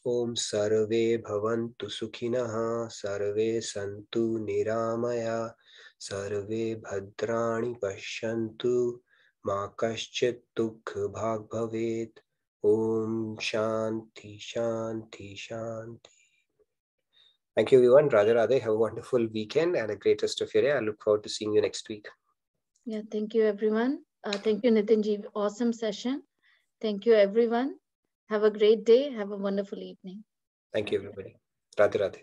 S2: Om Sarve Bhavantu Sukhinaha, Sarve Santu Niramaya, Sarve Bhadrani Pashyantu, Ma Kaschit Dukh Bhag Bhavet. Om Shanti Shanti Shanti. Thank you, everyone. Radhe Radhe. Have a wonderful weekend and a great rest of your day. I look forward to seeing you next week.
S1: Yeah, thank you, everyone. Thank you, Nitinji. Awesome session. Thank you, everyone. Have a great day. Have a wonderful evening.
S2: Thank you, everybody. Radhe Radhe.